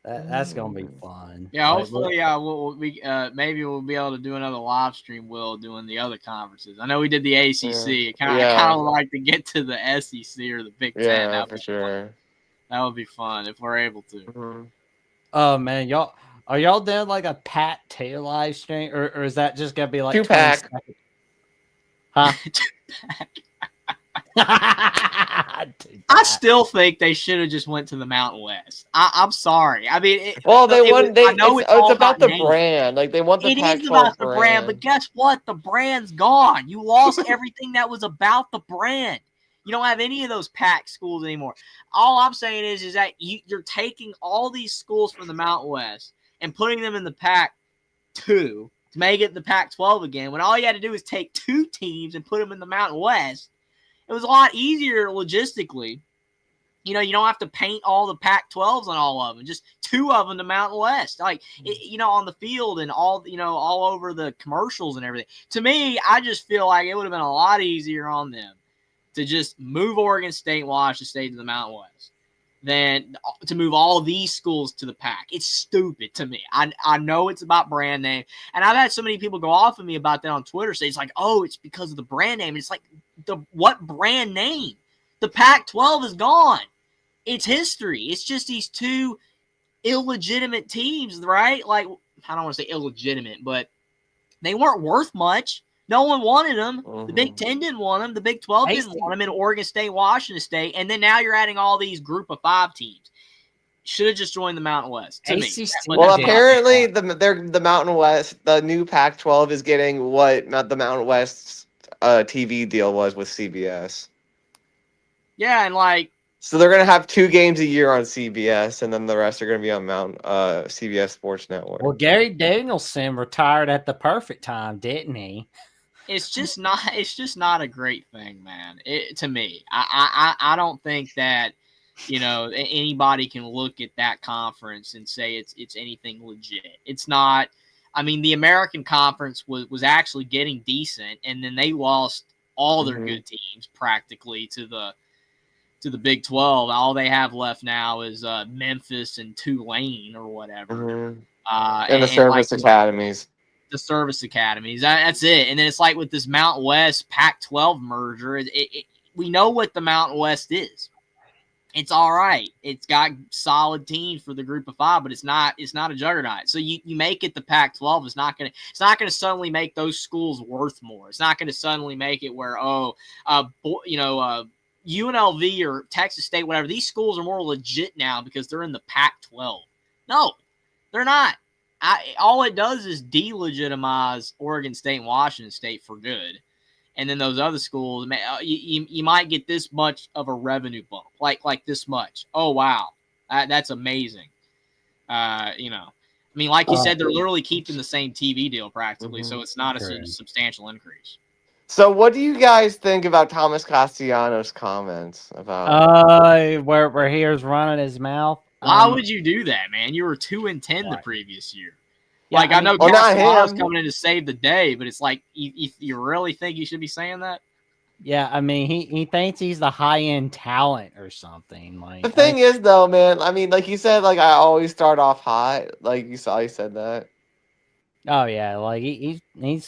That's gonna be fun. Yeah, hopefully, maybe we'll be able to do another live stream. Doing the other conferences. I know we did the ACC. I kind of like to get to the SEC or the Big Ten. Yeah, for sure. That would be fun if we're able to. Oh man, are y'all doing like a Pat TIL live stream, or is that just gonna be like 2-pack? Huh? 2-pack. I still think they should have just went to the Mountain West. I'm sorry. I mean, it's about the brand. Like they want the Pac-12 It is about the brand, but guess what? The brand's gone. You lost everything that was about the brand. You don't have any of those Pac schools anymore. All I'm saying is that you're taking all these schools from the Mountain West and putting them in the Pac-2 to make it the Pac-12 again. When all you had to do is take 2 teams and put them in the Mountain West. It was a lot easier logistically. You know, you don't have to paint all the Pac-12s on all of them. Just 2 of them to Mountain West. Like, on the field and all over the commercials and everything. To me, I just feel like it would have been a lot easier on them to just move Oregon State and Washington State to the Mountain West than to move all these schools to the Pac. It's stupid to me. I know it's about brand name. And I've had so many people go off of me about that on Twitter. Say it's like, oh, it's because of the brand name. And it's like, what brand name? The Pac-12 is gone. It's history. It's just these 2 illegitimate teams, right? Like, I don't want to say illegitimate, but they weren't worth much. No one wanted them. The Big Ten didn't want them. The Big 12 didn't want them in Oregon State, Washington State. And then now you're adding all these group of 5 teams. Should have just joined the Mountain West. To me. Well, apparently the Mountain West, the new Pac-12 is getting what the Mountain West's TV deal was with CBS. Yeah, and like So they're gonna have 2 games a year on CBS, and then the rest are gonna be on CBS Sports Network. Well, Gary Danielson retired at the perfect time, didn't he? It's just not a great thing, man. To me, I don't think that anybody can look at that conference and say it's anything legit. It's not. I mean, the American Conference was actually getting decent, and then they lost all their good teams practically to the Big 12. All they have left now is Memphis and Tulane or whatever. And the service academies. The service academies. That's it. And then it's like with this Mountain West Pac-12 merger, we know what the Mountain West is. It's all right. It's got solid teams for the group of 5, but it's not a juggernaut. So you make it the Pac-12. It's not gonna suddenly make those schools worth more. It's not gonna suddenly make it where UNLV or Texas State, whatever, these schools are more legit now because they're in the Pac-12. No, they're not. All it does is delegitimize Oregon State and Washington State for good. And then those other schools, you might get this much of a revenue bump, like this much. Oh, wow. That's amazing. I mean, like you said, they're literally keeping the same TV deal practically, so it's not a substantial increase. So what do you guys think about Thomas Castellanos' comments about where he was running his mouth? Why would you do that, man? You were 2-10 the previous year. Yeah, I know well, Castellanos coming in to save the day, but it's like, you really think you should be saying that? Yeah, I mean, he thinks he's the high-end talent or something. Like, the thing is, though, man, I mean, like he said, like, I always start off hot. Like, you saw he said that. Oh, yeah, like, he's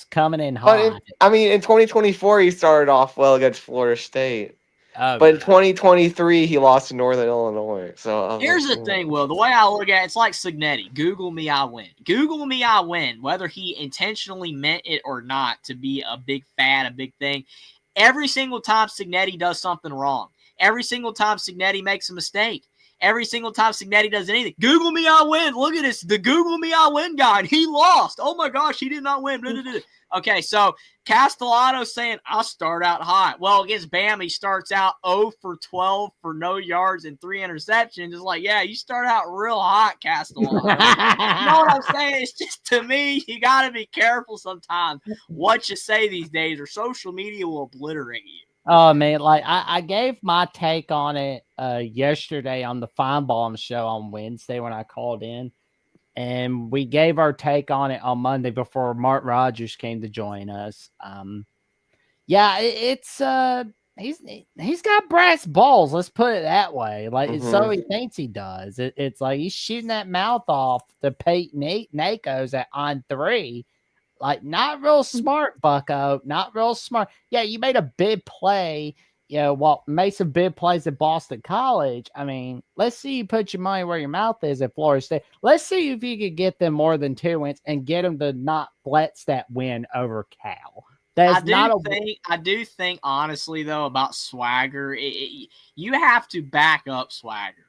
coming in hot. But, in 2024, he started off well against Florida State. But in 2023, he lost to Northern Illinois. So here's the thing, Will. The way I look at it, it's like Signetti. Google me, I win. Google me, I win. Whether he intentionally meant it or not to be a big fad, a big thing. Every single time Signetti does something wrong. Every single time Signetti makes a mistake. Every single time Signetti does anything. Google me, I win. Look at this. The Google me, I win guy. He lost. Oh, my gosh, he did not win. Okay, so Castellanos saying, I'll start out hot. Well, against Bama, he starts out 0 for 12 for no yards and 3 interceptions. It's like, yeah, you start out real hot, Castellanos. You know what I'm saying? It's just, to me, you got to be careful sometimes what you say these days, or social media will obliterate you. Oh, man, like, I gave my take on it yesterday on the Feinbaum show on Wednesday when I called in. And we gave our take on it on Monday before Mark Rogers came to join us. It's he's got brass balls. Let's put it that way. Like so he thinks he does. It's like he's shooting that mouth off to Peyton Nakos at on 3. Like, not real smart, Bucko. Not real smart. Yeah, you made a big play. Made some big plays at Boston College. I mean, let's see you put your money where your mouth is at Florida State. Let's see if you could get them more than 2 wins and get them to not flex that win over Cal. I do think, honestly, though, about Swagger, you have to back up Swagger.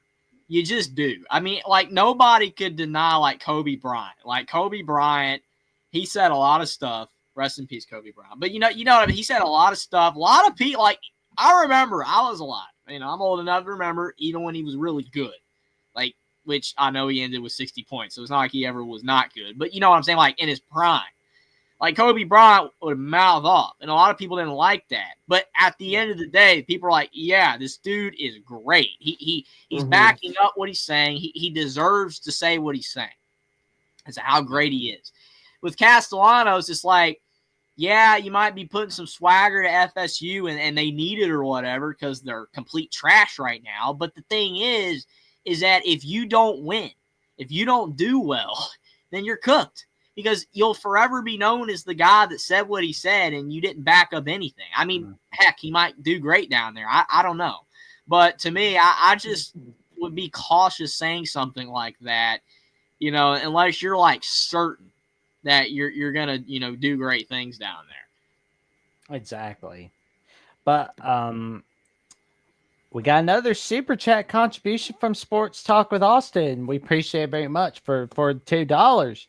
You just do. I mean, like, nobody could deny, like, Kobe Bryant. Like, Kobe Bryant, he said a lot of stuff. Rest in peace, Kobe Bryant. But you know what I mean? He said a lot of stuff. A lot of people, like, I remember I was alive. I'm old enough to remember even when he was really good. Like, which I know he ended with 60 points. So it's not like he ever was not good. But you know what I'm saying? Like, in his prime. Like, Kobe Bryant would mouth off. And a lot of people didn't like that. But at the end of the day, people are like, yeah, this dude is great. He's backing up what he's saying. He deserves to say what he's saying. That's how great he is. With Castellanos, it's like, yeah, you might be putting some swagger to FSU and they need it or whatever because they're complete trash right now. But the thing is that if you don't win, if you don't do well, then you're cooked because you'll forever be known as the guy that said what he said and you didn't back up anything. I mean, heck, he might do great down there. I don't know. But to me, I just would be cautious saying something like that, unless you're like certain that you're gonna do great things down there. Exactly. But we got another super chat contribution from Sports Talk with Austin. We appreciate it very much for $2.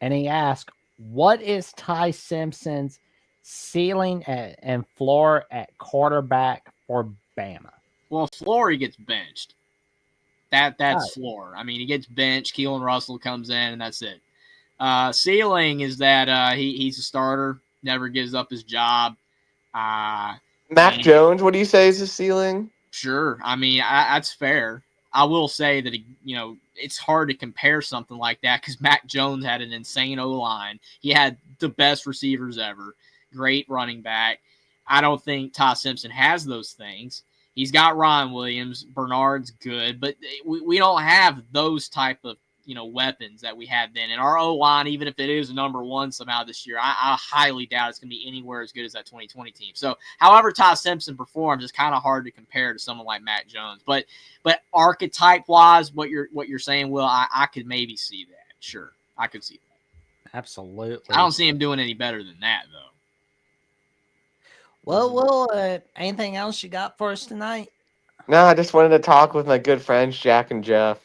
And he asked, what is Ty Simpson's ceiling and floor at quarterback for Bama? Well, floor, he gets benched. That's Right. floor. I mean, he gets benched. Keelan Russell comes in, and that's it. Ceiling is that he's a starter, never gives up his job. Mac And Jones, what do you say is his ceiling? sure, I mean that's fair. I will say that it's hard to compare something like that because Mac Jones had an insane O-line. He had the best receivers ever, great running back. I don't think Ty Simpson has those things. He's got Ryan Williams. Bernard's good, but we don't have those type of weapons that we had then. And our O-line, even if it is number one somehow this year, I highly doubt it's going to be anywhere as good as that 2020 team. So, however Ty Simpson performs, it's kind of hard to compare to someone like Matt Jones. But archetype-wise, what you're saying, Will, I could maybe see that. Sure, I could see that. Absolutely. I don't see him doing any better than that, though. Well, anything else you got for us tonight? No, I just wanted to talk with my good friends Jack and Jeff.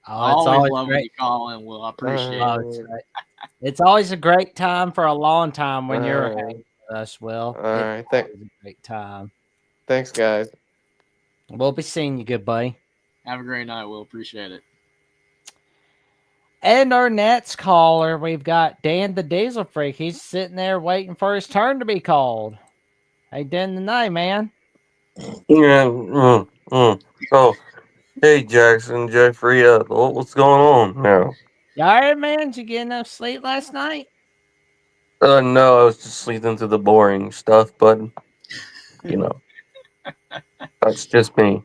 I always love when you call in, Will. I appreciate it. It's always a great time for a long time when you're hanging with us, Will. All right, it's always a great time. Thanks, guys. We'll be seeing you, good buddy. Have a great night, Will. Appreciate it. And our next caller, we've got Dan the Diesel Freak. He's sitting there waiting for his turn to be called. How you doing tonight, man? Yeah. Oh, hey, Jackson, Jeffrey. What's going on now? You all right, man? Did you get enough sleep last night? No, I was just sleeping through the boring stuff, but that's just me.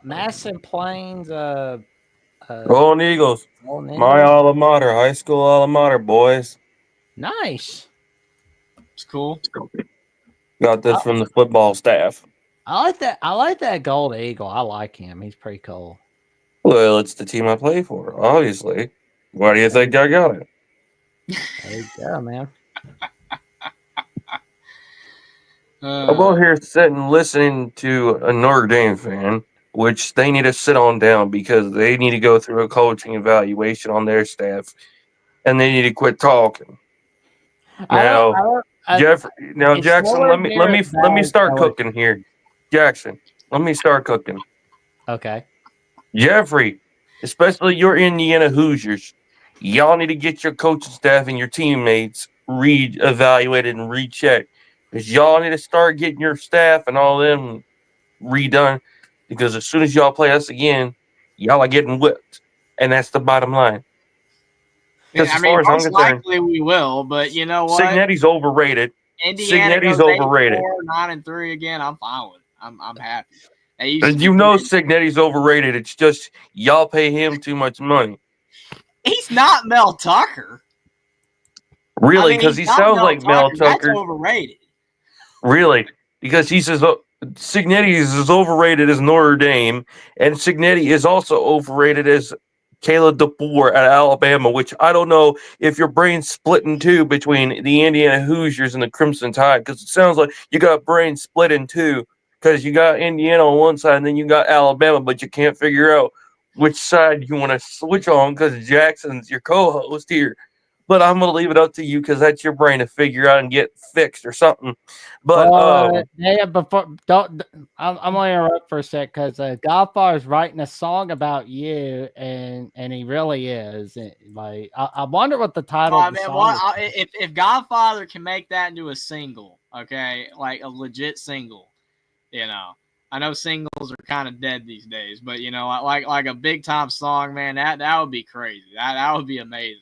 Massing Plains. Golden Eagles, my alma mater, high school alma mater, boys. Nice. It's cool. Got this from the football staff. I like that Gold Eagle. I like him. He's pretty cool. Well, it's the team I play for, obviously. Why do you think I got it? There you go, man. I'm over here sitting listening to a Notre Dame fan, which they need to sit on down because they need to go through a coaching evaluation on their staff, and they need to quit talking. Now, Jackson, let me start cooking here. Jackson, let me start cooking. Okay. Jeffrey, especially your Indiana Hoosiers, y'all need to get your coaching staff and your teammates re-evaluated and rechecked. Because y'all need to start getting your staff and all them redone. Because as soon as y'all play us again, y'all are getting whipped. And that's the bottom line. I mean, most likely we will, but you know what? Cignetti's overrated. Indiana Cignetti's goes overrated. 9-3 again. I'm fine with it. I'm happy. And Cignetti's overrated. It's just y'all pay him too much money. He's not Mel Tucker. Really? Because he sounds like Mel Tucker. That's overrated. Really? Because he says Cignetti is as overrated as Notre Dame, and Cignetti is also overrated as Caleb DeBoer at Alabama, which I don't know if your brain's split in two between the Indiana Hoosiers and the Crimson Tide, because it sounds like you got brain split in two because you got Indiana on one side and then you got Alabama, but you can't figure out which side you want to switch on because Jackson's your co-host here. But I'm going to leave it up to you because that's your brain to figure out and get fixed or something. But I'm going to interrupt for a sec because Godfather is writing a song about you, and he really is. Like, I wonder what the title of the song is. If Godfather can make that into a single, okay, like a legit single, I know singles are kind of dead these days, but like a big time song, man, that would be crazy. That would be amazing.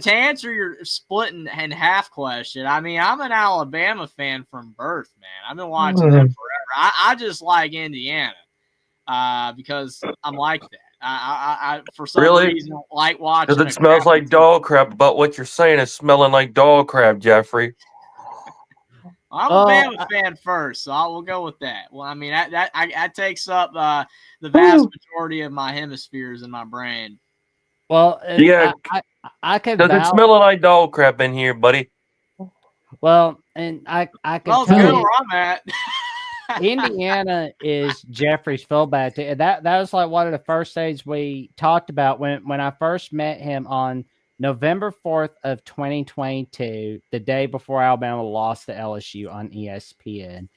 To answer your split in half question, I mean, I'm an Alabama fan from birth, man. I've been watching them forever. I just like Indiana because I'm like that. I for some reason like watching. Because it smells like dog crap, but what you're saying is smelling like dog crap, Jeffrey. I'm a Bama fan first, so we'll go with that. Well, I mean, that takes up the vast majority of my hemispheres in my brain. Well, yeah, I can. Does it smell like dog crap in here, buddy? Well, and I can tell you where I'm at. Indiana is Jeffrey's fullback. That was like one of the first things we talked about when I first met him on November 4th of 2022, the day before Alabama lost to LSU on ESPN.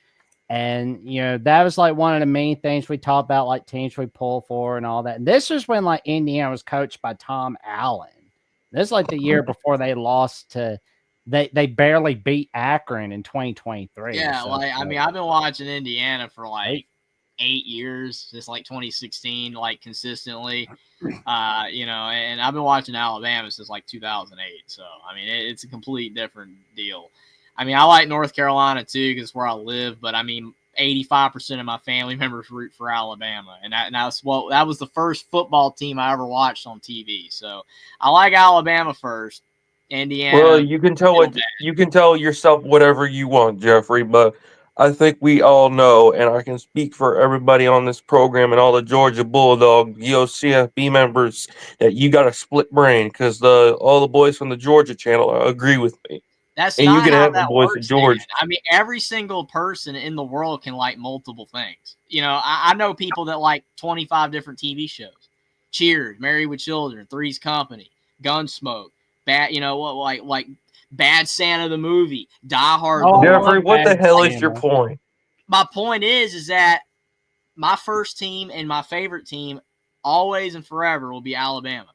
And, that was like one of the main things we talked about, like teams we pull for and all that. And this was when like Indiana was coached by Tom Allen. This is like the year before they lost to, they barely beat Akron in 2023. Yeah, So, like I mean, I've been watching Indiana for like 8 8 years, just like 2016, like consistently. And I've been watching Alabama since like 2008. So I mean, it's a complete different deal. I mean, I like North Carolina too because it's where I live, but I mean, 85% of my family members root for Alabama, and that was the first football team I ever watched on TV. So I like Alabama first. Indiana. Well, you can tell yourself whatever you want, Jeffrey, but I think we all know, and I can speak for everybody on this program and all the Georgia Bulldog GOCFB members, that you got a split brain because all the boys from the Georgia channel agree with me. That's And you not can how have the that boys in works, Georgia. man. I mean, every single person in the world can like multiple things. I know people that like 25 different TV shows. Cheers, Married with Children, Three's Company, Gunsmoke, like Bad Santa the movie, Die Hard. Oh, Jeffrey, what the Bad hell is your Santa. point? My point is that my first team and my favorite team always and forever will be Alabama.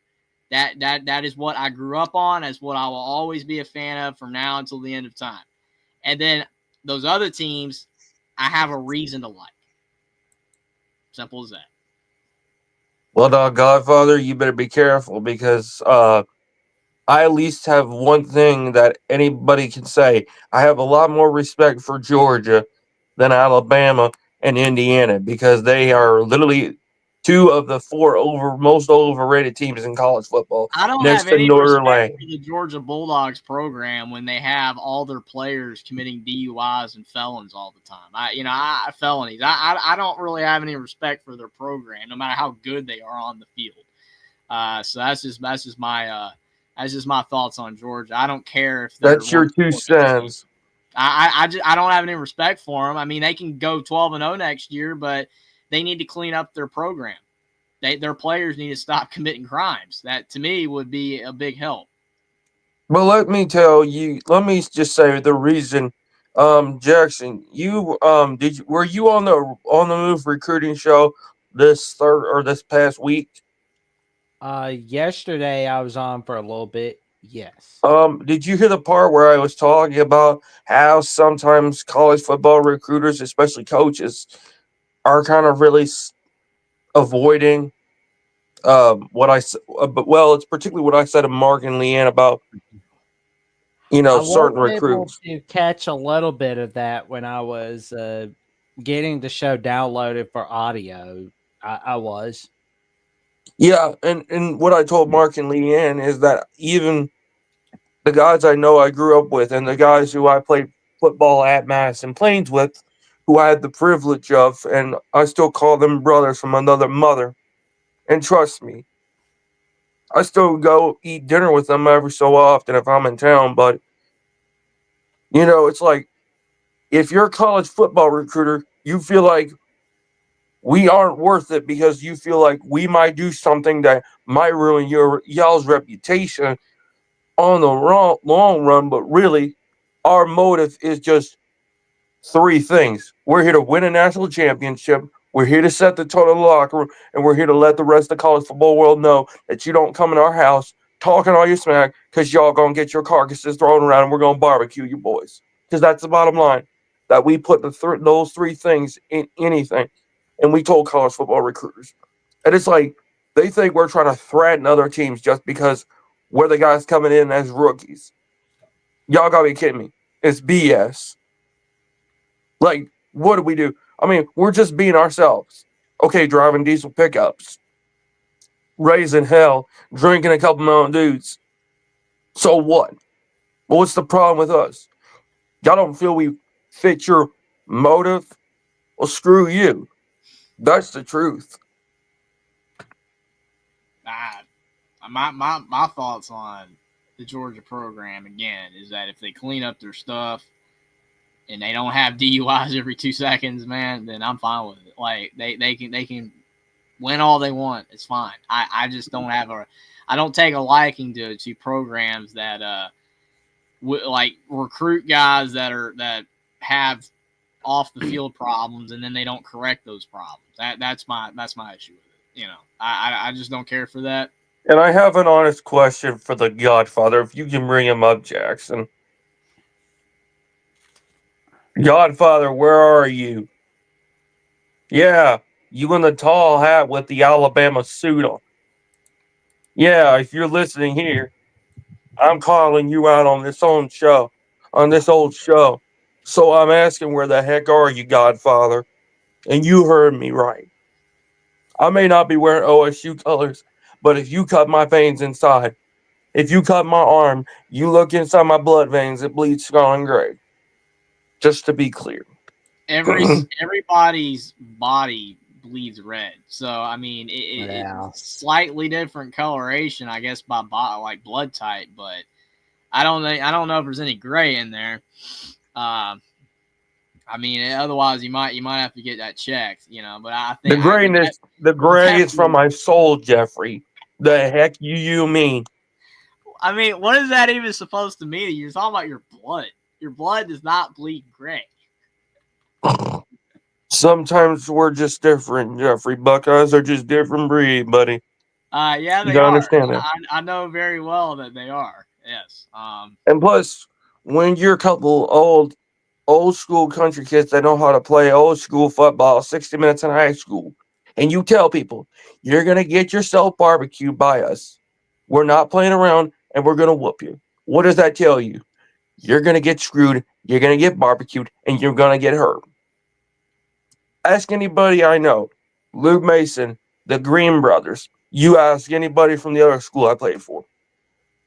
That is what I grew up on. That's what I will always be a fan of from now until the end of time. And then those other teams, I have a reason to like. Simple as that. Well, Godfather, you better be careful because I at least have one thing that anybody can say. I have a lot more respect for Georgia than Alabama and Indiana because they are literally two of the four most overrated teams in college football. I don't Next have to any Notre respect Dame. for the Georgia Bulldogs program when they have all their players committing DUIs and felons all the time. Felonies. I don't really have any respect for their program, no matter how good they are on the field. So that's just my thoughts on Georgia. I don't care if they're That's your 2 cents. I don't have any respect for them. I mean, they can go 12-0 next year, but they need to clean up their program. Their players need to stop committing crimes. That to me would be a big help. But let me just say the reason, Jackson, were you on the Move recruiting show this past week? Yesterday I was on for a little bit. Yes. Did you hear the part where I was talking about how sometimes college football recruiters, especially coaches, are kind of really avoiding what I said? It's particularly what I said to Mark and Leanne about I was certain able recruits. to catch a little bit of that when I was getting the show downloaded for audio. I was. Yeah, and what I told Mark and Leanne is that even the guys I know I grew up with and the guys who I played football at Madison Plains with, who I had the privilege of, and I still call them brothers from another mother. And trust me, I still go eat dinner with them every so often if I'm in town. But, it's like if you're a college football recruiter, you feel like we aren't worth it because you feel like we might do something that might ruin y'all's reputation on the long run, but really, our motive is just 3 things. We're here to win a national championship. We're here to set the tone in the locker room, and we're here to let the rest of the college football world know that you don't come in our house talking all your smack because y'all gonna get your carcasses thrown around and we're gonna barbecue you boys. Because that's the bottom line. That we put those 3 things in anything, and we told college football recruiters, and it's like they think we're trying to threaten other teams just because we're the guys coming in as rookies. Y'all gotta be kidding me. It's BS. Like, what do we do? I mean, we're just being ourselves. Okay, driving diesel pickups, raising hell, drinking a couple Mountain Dews. So what? Well, what's the problem with us? Y'all don't feel we fit your motive? Well, screw you. That's the truth. My thoughts on the Georgia program again is that if they clean up their stuff and they don't have DUIs every 2 seconds, man, then I'm fine with it. Like they can win all they want. It's fine. I just don't I don't take a liking to programs that like recruit guys that have off the field problems, and then they don't correct those problems. That's my issue with it. You know, I just don't care for that. And I have an honest question for the Godfather, if you can bring him up, Jackson. Godfather, where are you? Yeah, you in the tall hat with the Alabama suit on. Yeah, if you're listening here, I'm calling you out on this old show. So I'm asking, where the heck are you, Godfather? And you heard me right. I may not be wearing OSU colors, but if you cut my veins inside, if you cut my arm, you look inside my blood veins, it bleeds scarlet gray. Just to be clear. Everybody's body bleeds red. So I mean, it's slightly different coloration, I guess, by like blood type, but I don't know if there's any gray in there. I mean, otherwise you might have to get that checked, you know. But I think the gray is from my soul, Jeffrey. The heck you mean? I mean, what is that even supposed to mean? You're talking about your blood. Your blood does not bleed gray. Sometimes we're just different, Jeffrey. Buckeyes are just different breed, buddy. Yeah, they you are. Understand that. I know very well that they are. Yes. And plus, when you're a couple old school country kids that know how to play old school football, 60 minutes in high school, and you tell people you're gonna get yourself barbecued by us, we're not playing around, and we're gonna whoop you. What does that tell you? You're gonna get screwed. You're gonna get barbecued, and you're gonna get hurt. Ask anybody I know, Luke Mason, the Green Brothers. You ask anybody from the other school I played for,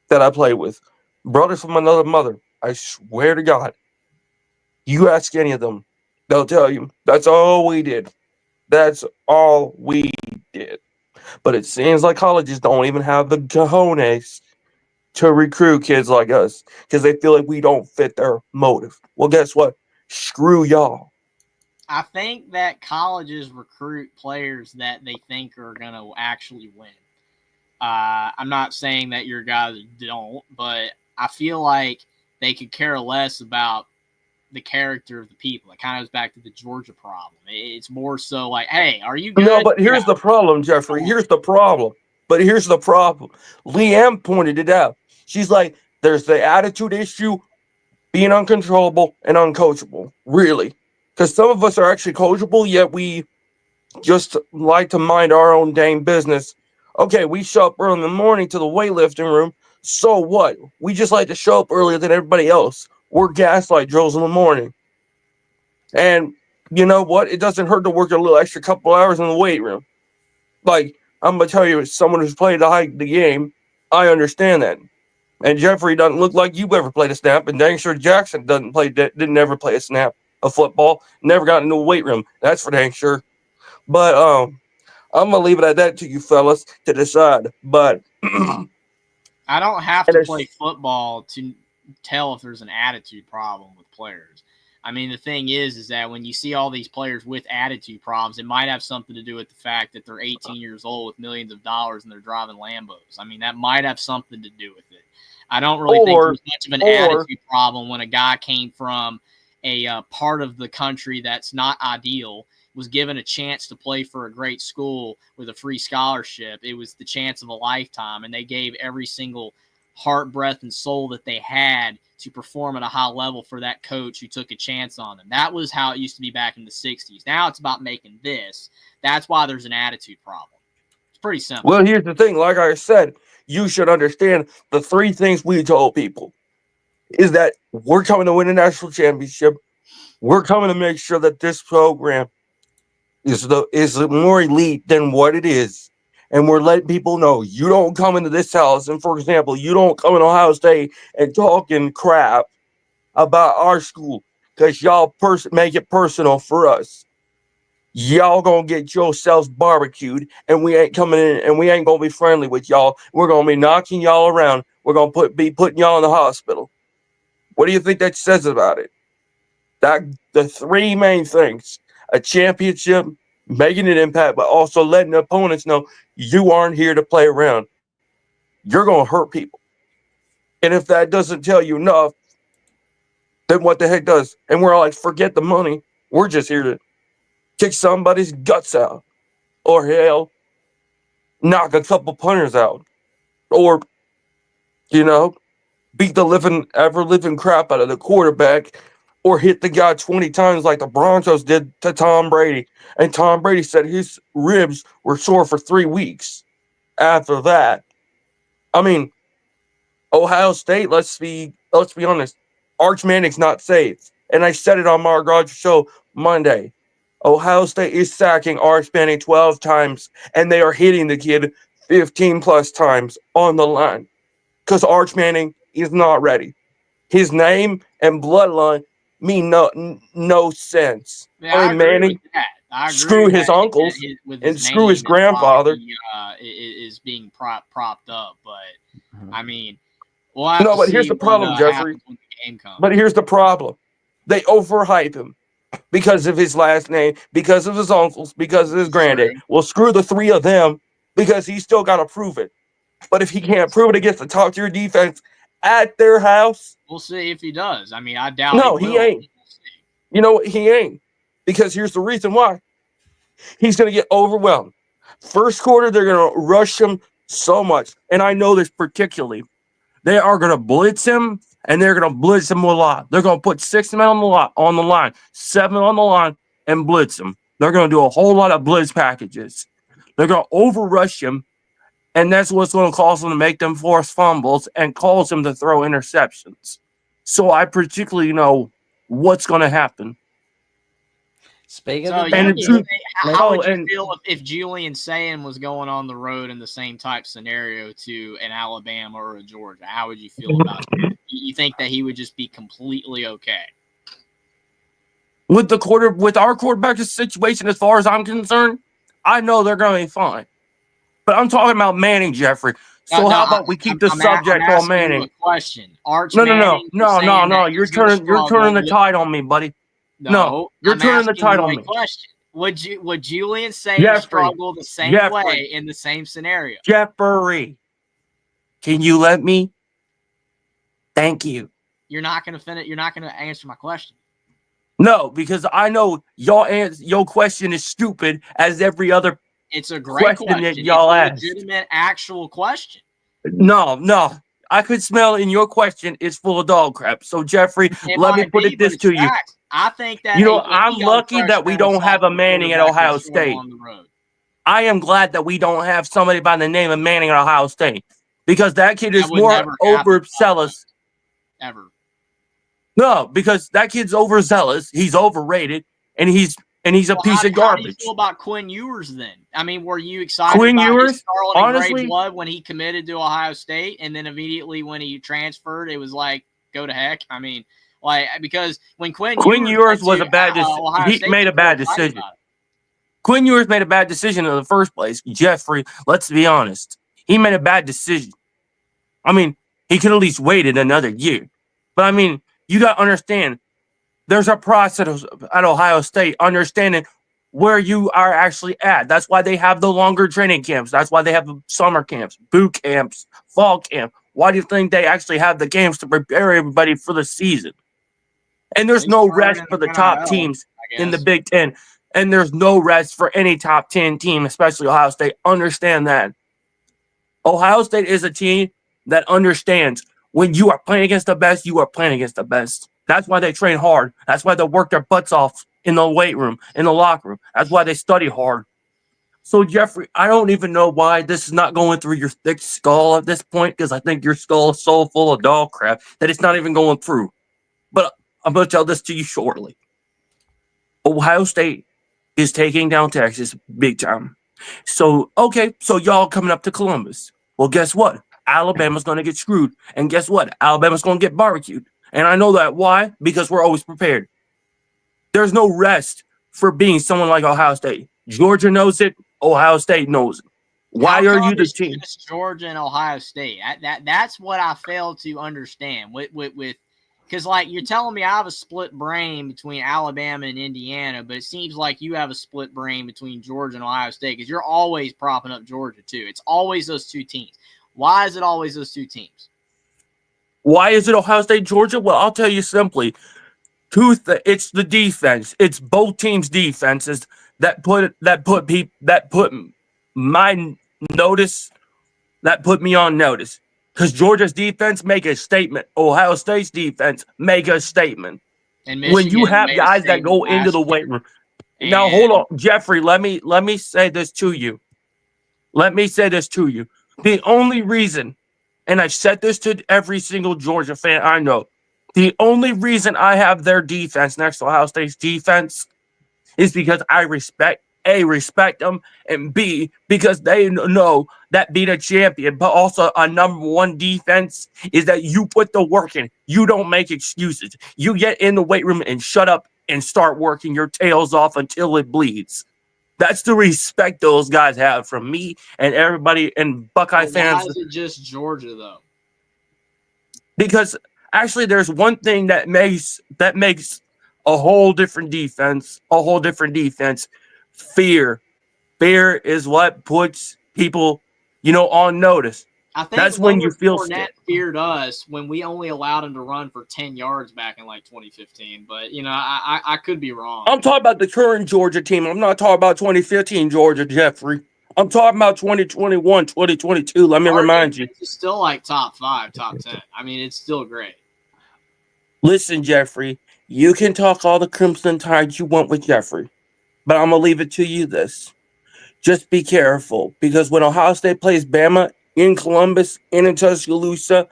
that I played with, brothers from another mother. I swear to God, you ask any of them, they'll tell you that's all we did. That's all we did. But it seems like colleges don't even have the cojones to recruit kids like us because they feel like we don't fit their motive. Well, guess what? Screw y'all. I think that colleges recruit players that they think are going to actually win. I'm not saying that your guys don't, but I feel like they could care less about the character of the people. It kind of goes back to the Georgia problem. It's more so like, hey, are you good? No, but here's the problem, Jeffrey. Here's the problem. Leanne pointed it out. She's like, there's the attitude issue, being uncontrollable and uncoachable. Really. Because some of us are actually coachable, yet we just like to mind our own dang business. Okay, we show up early in the morning to the weightlifting room. So what? We just like to show up earlier than everybody else. We're gaslight drills in the morning. And you know what? It doesn't hurt to work a little extra couple hours in the weight room. Like, I'm going to tell you, as someone who's played the game, I understand that. And Jeffrey doesn't look like you ever played a snap, and dang sure Jackson didn't ever play a snap of football, never got into a weight room. That's for dang sure. But I'm gonna leave it at that to you fellas to decide. But I don't have to play football to tell if there's an attitude problem with players. I mean, the thing is that when you see all these players with attitude problems, it might have something to do with the fact that they're 18 years old with millions of dollars and they're driving Lambos. I mean, that might have something to do with it. I don't really think there's much of an attitude problem when a guy came from a part of the country that's not ideal, was given a chance to play for a great school with a free scholarship. It was the chance of a lifetime, and they gave every single heart, breath, and soul that they had to perform at a high level for that coach who took a chance on them. That was how it used to be back in the 60s. Now it's about making this. That's why there's an attitude problem. It's pretty simple. Well, here's the thing. Like I said, you should understand the three things we told people is that we're coming to win a national championship. We're coming to make sure that this program is more elite than what it is. And we're letting people know you don't come into this house. And for example, you don't come in Ohio State and talking crap about our school because y'all make it personal for us. Y'all gonna get yourselves barbecued, and we ain't coming in, and we ain't gonna be friendly with y'all. We're gonna be knocking y'all around. We're gonna be putting y'all in the hospital. What do you think that says about it? That the three main things: a championship, making an impact, but also letting the opponents know you aren't here to play around. You're gonna hurt people. And if that doesn't tell you enough, then what the heck does? And we're all like, forget the money. We're just here to kick somebody's guts out, or hell, knock a couple punters out, or beat the living crap out of the quarterback, or hit the guy 20 times like the Broncos did to Tom Brady. And Tom Brady said his ribs were sore for 3 weeks after that. I mean, Ohio State, let's be honest, Arch Manning's not safe. And I said it on Mark Rogers' show Monday. Ohio State is sacking Arch Manning 12 times, and they are hitting the kid 15 plus times on the line because Arch Manning is not ready. His name and bloodline mean no sense. Yeah, I I mean, agree Manning, with that. I agree screw with his that, uncles with and screw name his and grandfather. is being propped up. But Mhm. I mean, we'll have No, to but here's see the what problem, Jeffrey. happens when the game comes. But here's the problem. They overhype him because of his last name, because of his uncles, because of his granddad. True. Well, screw the three of them because he's still got to prove it. But if he can't prove it against the top tier defense at their house, We'll see if he does. I mean, I doubt no, he he will. ain't. We'll see. You know what? He ain't. Because here's the reason why. He's going to get overwhelmed. First quarter, they're going to rush him so much. And I know this particularly. They are going to blitz him, and they're going to blitz him a lot. They're going to put 6 men on the line, 7 on the line, and blitz him. They're going to do a whole lot of blitz packages. They're going to overrush him, and that's what's going to cause them to make them force fumbles and cause them to throw interceptions. So I particularly know what's going to happen. Speaking So of you And that, the think, truth- how Oh, would you and- feel if Julian Sayin was going on the road in the same type scenario to an Alabama or a Georgia? How would you feel about that? You think that he would just be completely okay? With our quarterback situation, as far as I'm concerned, I know they're going to be fine. But I'm talking about Manning, Jeffrey. So how about we keep the subject on Manning? A question. Arch No. Manning, You're turning the tide on me, buddy. No, you're turning the tide on me. Question. Would Julian Sayin Jeffrey, struggle the same Jeffrey. way in the same scenario? Jeffrey, can you let me? Thank you. You're not going to finish. You're not going to answer my question. No, because I know your question is stupid as every other. It's a great question. that y'all asked. It's a legitimate, actual question. No. I could smell in your question it's full of dog crap. So Jeffrey, let me put this to you. I think that I'm lucky that we don't have a Manning at Ohio State. I am glad that we don't have somebody by the name of Manning at Ohio State because that kid is more overzealous. Ever. No, because that kid's overzealous. He's overrated, and he's a piece of garbage. How do you feel about Quinn Ewers then? I mean, were you excited about his scarlet and gray blood when he committed to Ohio State, and then immediately when he transferred, it was like, go to heck? I mean, because when Quinn Ewers was a bad decision. He made a bad decision. Quinn Ewers made a bad decision in the first place. Jeffrey, let's be honest. He made a bad decision. I mean, he could at least waited another year. But I mean, you got to understand, there's a process at Ohio State understanding where you are actually at. That's why they have the longer training camps. That's why they have summer camps, boot camps, fall camp. Why do you think they actually have the games to prepare everybody for the season? And there's no rest for the top teams in the Big Ten. And there's no rest for any top 10 team, especially Ohio State. Understand that. Ohio State is a team that understands when you are playing against the best, you are playing against the best. That's why they train hard. That's why they work their butts off in the weight room, in the locker room. That's why they study hard. So, Jeffrey, I don't even know why this is not going through your thick skull at this point, because I think your skull is so full of dog crap that it's not even going through. But I'm going to tell this to you shortly. Ohio State is taking down Texas big time. So, okay, so y'all coming up to Columbus. Well, guess what? Alabama's going to get screwed. And guess what? Alabama's going to get barbecued. And I know that. Why? Because we're always prepared. There's no rest for being someone like Ohio State. Georgia knows it. Ohio State knows it. Why are you the team? Georgia and Ohio State. That's what I fail to understand. Because, like, you're telling me I have a split brain between Alabama and Indiana, but it seems like you have a split brain between Georgia and Ohio State because you're always propping up Georgia, too. It's always those two teams. Why is it always those two teams? Why is it Ohio State, Georgia? Well, I'll tell you simply. It's the defense. It's both teams' defenses that put my notice, that put me on notice. Because Georgia's defense make a statement. Ohio State's defense make a statement. And When you Michigan have made a guys that statement go into last the year. weight room. And Now hold on, Jeffrey. Let me say this to you. Let me say this to you. The only reason, and I've said this to every single Georgia fan I know, the only reason I have their defense next to Ohio State's defense is because I respect them, and B, because they know that being a champion, but also a number one defense is that you put the work in. You don't make excuses. You get in the weight room and shut up and start working your tails off until it bleeds. That's the respect those guys have from me and everybody and Buckeye fans. Why is it just Georgia though? Because actually, there's one thing that makes a whole different defense. Fear. Fear is what puts people, on notice. I think That's when you feel Fournette scared. feared us when we only allowed him to run for 10 yards back in like 2015. But I could be wrong. I'm talking about the current Georgia team. I'm not talking about 2015 Georgia, Jeffrey. I'm talking about 2021, 2022. Let me remind you. It's still like top 5, top 10. I mean, it's still great. Listen, Jeffrey, you can talk all the Crimson Tide you want with Jeffrey, but I'm going to leave it to you this. Just be careful, because when Ohio State plays Bama in Columbus and in Tuscaloosa,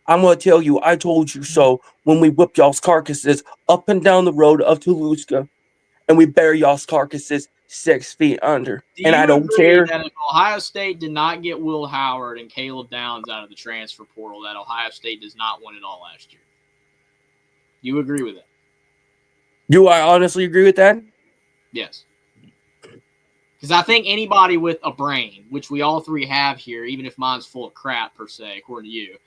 I'm going to tell you, I told you so when we whip y'all's carcasses up and down the road of Toulouse, and we bury y'all's carcasses 6 feet under. And I don't care. That if Ohio State did not get Will Howard and Caleb Downs out of the transfer portal, that Ohio State does not win it all last year. You agree with that? Do I honestly agree with that? Yes. Because I think anybody with a brain, which we all three have here, even if mine's full of crap per se, according to you,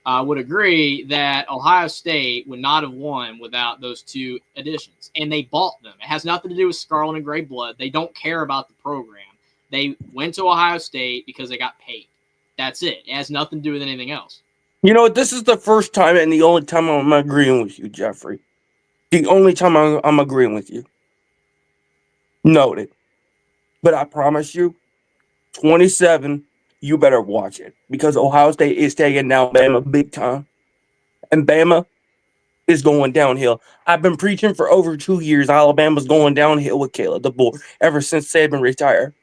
would agree that Ohio State would not have won without those two additions. And they bought them. It has nothing to do with scarlet and gray blood. They don't care about the program. They went to Ohio State because they got paid. That's it. It has nothing to do with anything else. You know, this is the first time and the only time I'm agreeing with you, Jeffrey. The only time I'm agreeing with you. Noted. But I promise you, 27, you better watch it. Because Ohio State is taking down Bama big time. And Bama is going downhill. I've been preaching for over 2 years Alabama's going downhill with Caleb DeBoer ever since Saban retired.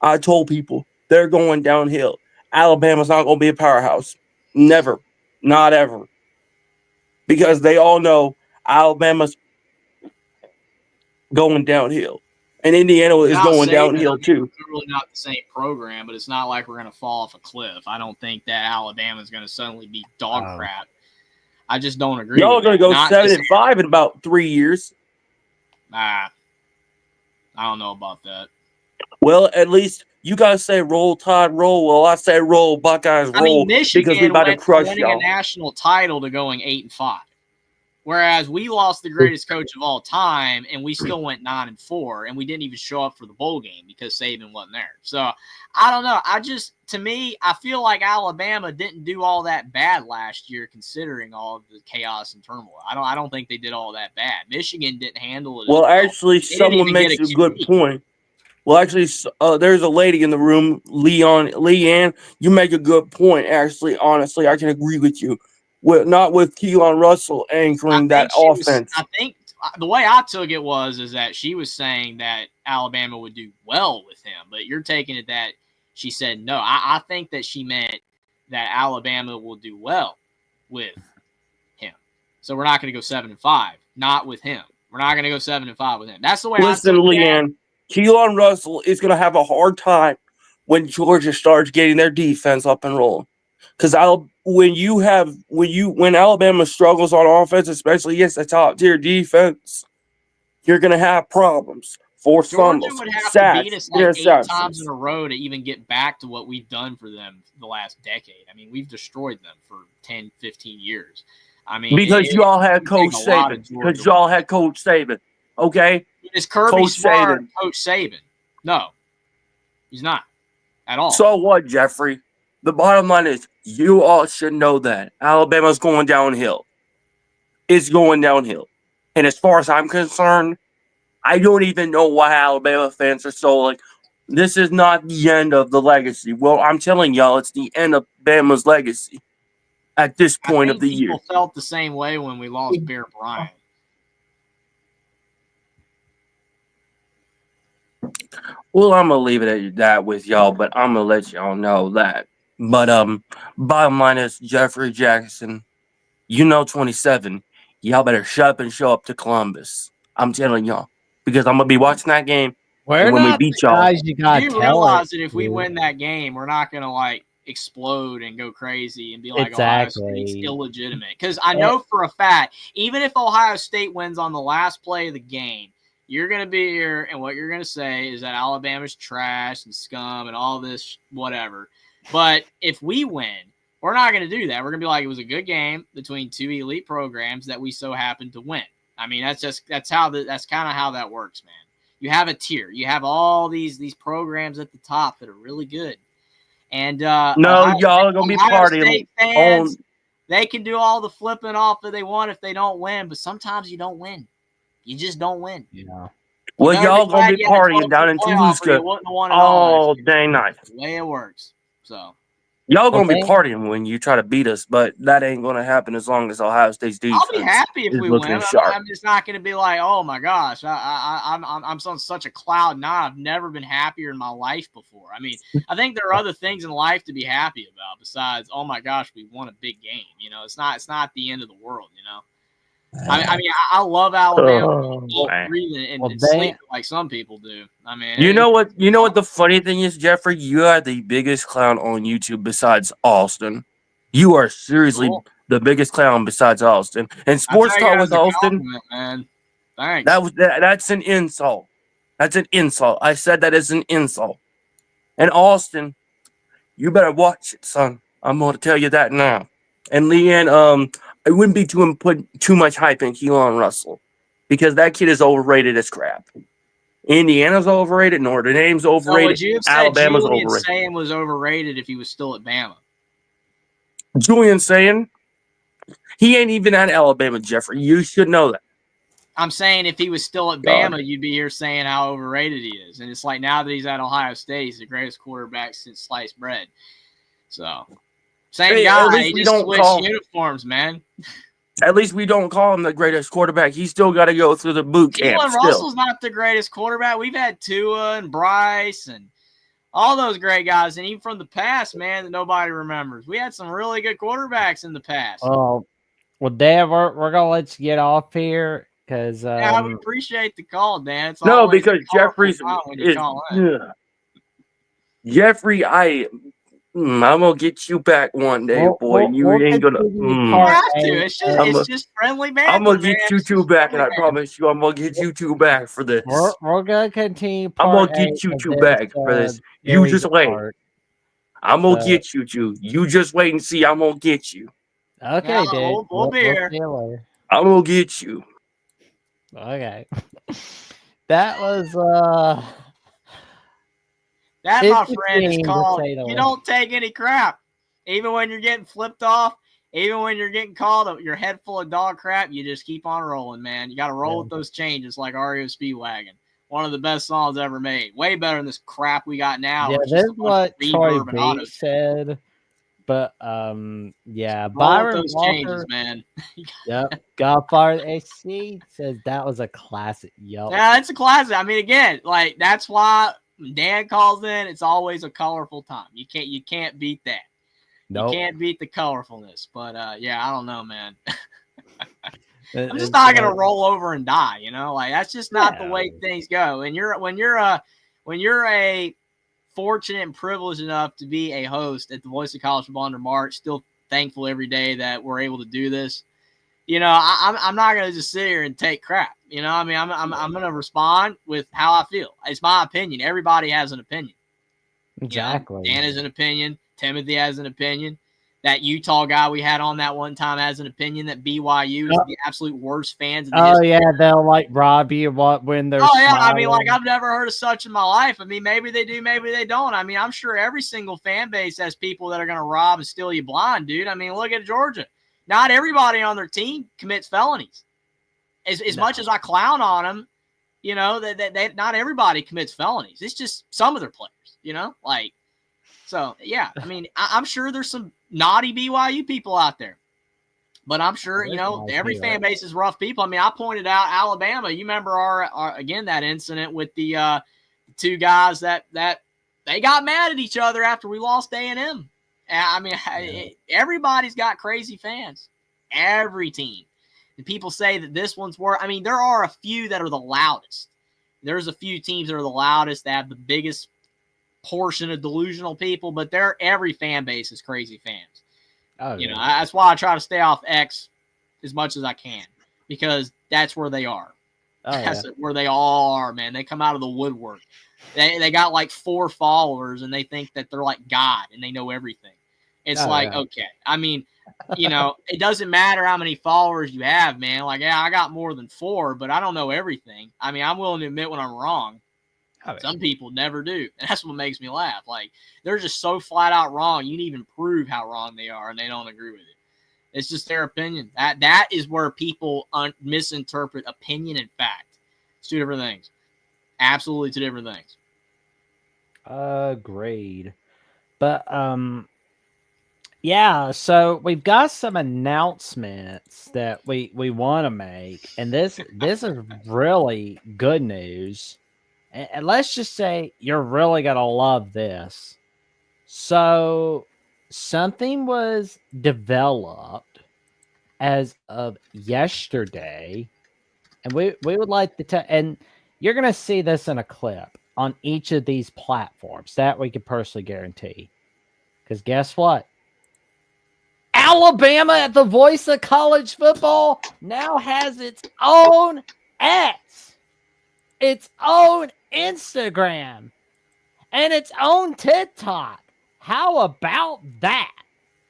I told people they're going downhill. Alabama's not going to be a powerhouse. Never. Not ever. Because they all know Alabama's going downhill. And Indiana is going downhill too. It's really not the same program, but it's not like we're going to fall off a cliff. I don't think that Alabama is going to suddenly be dog crap. I just don't agree. Y'all are going to go 7-5 in about 3 years. Nah, I don't know about that. Well, at least you guys say roll Tide, roll. Well, I say roll Buckeyes, roll. I mean, Michigan because we about to crush winning y'all. a national title to going 8-5. Whereas we lost the greatest coach of all time, and we still went 9-4, and we didn't even show up for the bowl game because Saban wasn't there. So I don't know. To me, I feel like Alabama didn't do all that bad last year, considering all of the chaos and turmoil. I don't think they did all that bad. Michigan didn't handle it. Well, actually, someone makes a good point. Well, actually, there's a lady in the room, Leanne. You make a good point. Actually, honestly, I can agree with you. Not with Keelan Russell anchoring that offense. I think the way I took it is that she was saying that Alabama would do well with him, but you're taking it that she said no. I think that she meant that Alabama will do well with him. So we're not going to go 7-5, not with him. We're not going to go 7-5 with him. That's the way I took it. Leanne, Keelan Russell is going to have a hard time when Georgia starts getting their defense up and rolling. Because when Alabama struggles on offense, especially against a top tier defense, you're gonna have problems. Forced fumbles, Georgia would have sacks, to beat us like 8 times in a row to even get back to what we've done for them the last decade. I mean, we've destroyed them for 10, 15 years. I mean, because y'all had Coach Saban. Because y'all had Coach Saban. Okay, is Kirby Smart Coach Saban? No, he's not at all. So what, Jeffrey? The bottom line is, you all should know that Alabama's going downhill. It's going downhill. And as far as I'm concerned, I don't even know why Alabama fans are so like, this is not the end of the legacy. Well, I'm telling y'all, it's the end of Bama's legacy at this I point of think the year. people felt the same way when we lost Bear Bryant. Well, I'm gonna leave it at that with y'all, but I'm gonna let y'all know that. But bottom line is Jeffrey Jackson, 27. Y'all better shut up and show up to Columbus. I'm telling y'all, because I'm gonna be watching that game, We're and when we not beat the y'all, guys you gotta You tell realize it that if we to. win that game, we're not going to like explode and go crazy and be like Ohio State's Exactly. illegitimate. Because I know for a fact, even if Ohio State wins on the last play of the game, you're going to be here and what you're going to say is that Alabama's trash and scum and all this whatever. But if we win, we're not going to do that. We're going to be like, it was a good game between two elite programs that we so happened to win. I mean, that's kind of how that works, man. You have a tier. You have all these programs at the top that are really good. And no, y'all are gonna be Ohio partying State fans, on. they can do all the flipping off that they want if they don't win, but sometimes you don't win. You just don't win. Yeah. Well, y'all gonna glad be you had a partying down 12-team in playoff or you Toulouse wouldn't have won it all last year. day night. That's the way it works. So Y'all Well, gonna be partying when you try to beat us, but that ain't gonna happen as long as Ohio State's defense I'll be happy if is we looking win. sharp. I'm just not going to be like, oh my gosh, I'm on such a cloud nine. I've never been happier in my life before. I mean, I think there are other things in life to be happy about besides, oh my gosh, we won a big game. You know, it's not the end of the world. You know, I mean, I love Alabama. Oh, man. Breathing and Well, sleeping like some people do. I mean, You know what? You know what the funny thing is, Jeffrey? You are the biggest clown on YouTube besides Austin. You are seriously Cool. the biggest clown besides Austin. And sports talk with Austin. Man. Thanks. That's an insult. That's an insult. I said that as an insult. And Austin, you better watch it, son. I'm going to tell you that now. And Leanne, I wouldn't be put too much hype in Keelan Russell because that kid is overrated as crap. Indiana's overrated. Notre Dame's So overrated. would you have said Alabama's Julian overrated. Sayin was overrated if he was still at Bama? Julian saying he ain't even at Alabama, Jeffrey. You should know that. I'm saying if he was still at Bama, you'd be here saying how overrated he is. And it's like now that he's at Ohio State, he's the greatest quarterback since sliced bread. So, same guy. He just switched uniforms, man. At least we don't call him the greatest quarterback. He's still got to go through the boot camp. Keelan Russell's not the greatest quarterback. We've had Tua and Bryce and all those great guys. And even from the past, man, that nobody remembers. We had some really good quarterbacks in the past. Well, Dad, we're going to let you get off here. Because yeah, we appreciate the call, Dan. It's no, because Jeffrey's when you call in. Jeffrey, I'm gonna get you back one day, boy. You ain't gonna. It's just friendly banter. I'm gonna get you two back, and I promise you, I'm gonna get you two back for this. We're gonna continue. I'm gonna get you two back for this. You just wait. I'm gonna get you two. You just wait and see. I'm gonna get you. Okay, Dad. We'll be here. I'm gonna get you. Okay. That was that, my friend, is called you don't take any crap. Even when you're getting flipped off, even when you're getting called your head full of dog crap, you just keep on rolling, man. You got to roll with those changes like REO Speedwagon. One of the best songs ever made. Way better than this crap we got now. Yeah, that's what Troy B said. But yeah, Byron those Walker, changes, man. Yep, Godfather AC says that was a classic. Yep. Yeah, it's a classic. I mean, again, like that's why when Dan calls in, it's always a colorful time. You can't beat that. Nope. You can't beat the colorfulness. But yeah, I don't know, man. I'm just not gonna roll over and die, you know. Like that's just not the way things go. And when you're a fortunate and privileged enough to be a host at the Voice of College Football under March, still thankful every day that we're able to do this. You know, I'm not gonna just sit here and take crap. You know, I mean, I'm gonna respond with how I feel. It's my opinion. Everybody has an opinion. Exactly. You know, Dan has an opinion. Timothy has an opinion. That Utah guy we had on that one time has an opinion that BYU is the absolute worst fans. Yeah, they'll like rob you when they're. Oh yeah, I mean, like I've never heard of such in my life. I mean, maybe they do, maybe they don't. I mean, I'm sure every single fan base has people that are going to rob and steal you blind, dude. I mean, look at Georgia. Not everybody on their team commits felonies. as much as I clown on them, you know, that not everybody commits felonies. It's just some of their players, you know, like, so yeah. I mean, I'm sure there's some naughty BYU people out there, but I'm sure, you know, every fan base is rough people. I mean, I pointed out Alabama. You remember our again, that incident with the two guys that they got mad at each other after we lost A&M. I mean, everybody's got crazy fans. Every team. And people say that this one's worse. I mean, there are a few that are the loudest. There's a few teams that are the loudest, that have the biggest portion of delusional people, but every fan base is crazy fans. Oh, you know, that's why I try to stay off X as much as I can, because that's where they are. That's where they all are, man. They come out of the woodwork. They got like 4 followers, and they think that they're like God and they know everything. It's okay. I mean, you know, it doesn't matter how many followers you have, man. Like, yeah, I got more than 4, but I don't know everything. I mean, I'm willing to admit when I'm wrong. Some people never do. And that's what makes me laugh. Like, they're just so flat out wrong. You can even prove how wrong they are, and they don't agree with it. It's just their opinion. That is where people misinterpret opinion and fact. It's 2 different things. Absolutely 2 different things. Agreed. But yeah, so we've got some announcements that we want to make, and this is really good news. And let's just say you're really gonna love this. So something was developed as of yesterday, and we would like to and you're gonna see this in a clip on each of these platforms. That we can personally guarantee. Because guess what? Alabama, at the voice of college football, now has its own X, its own Instagram, and its own TikTok. How about that?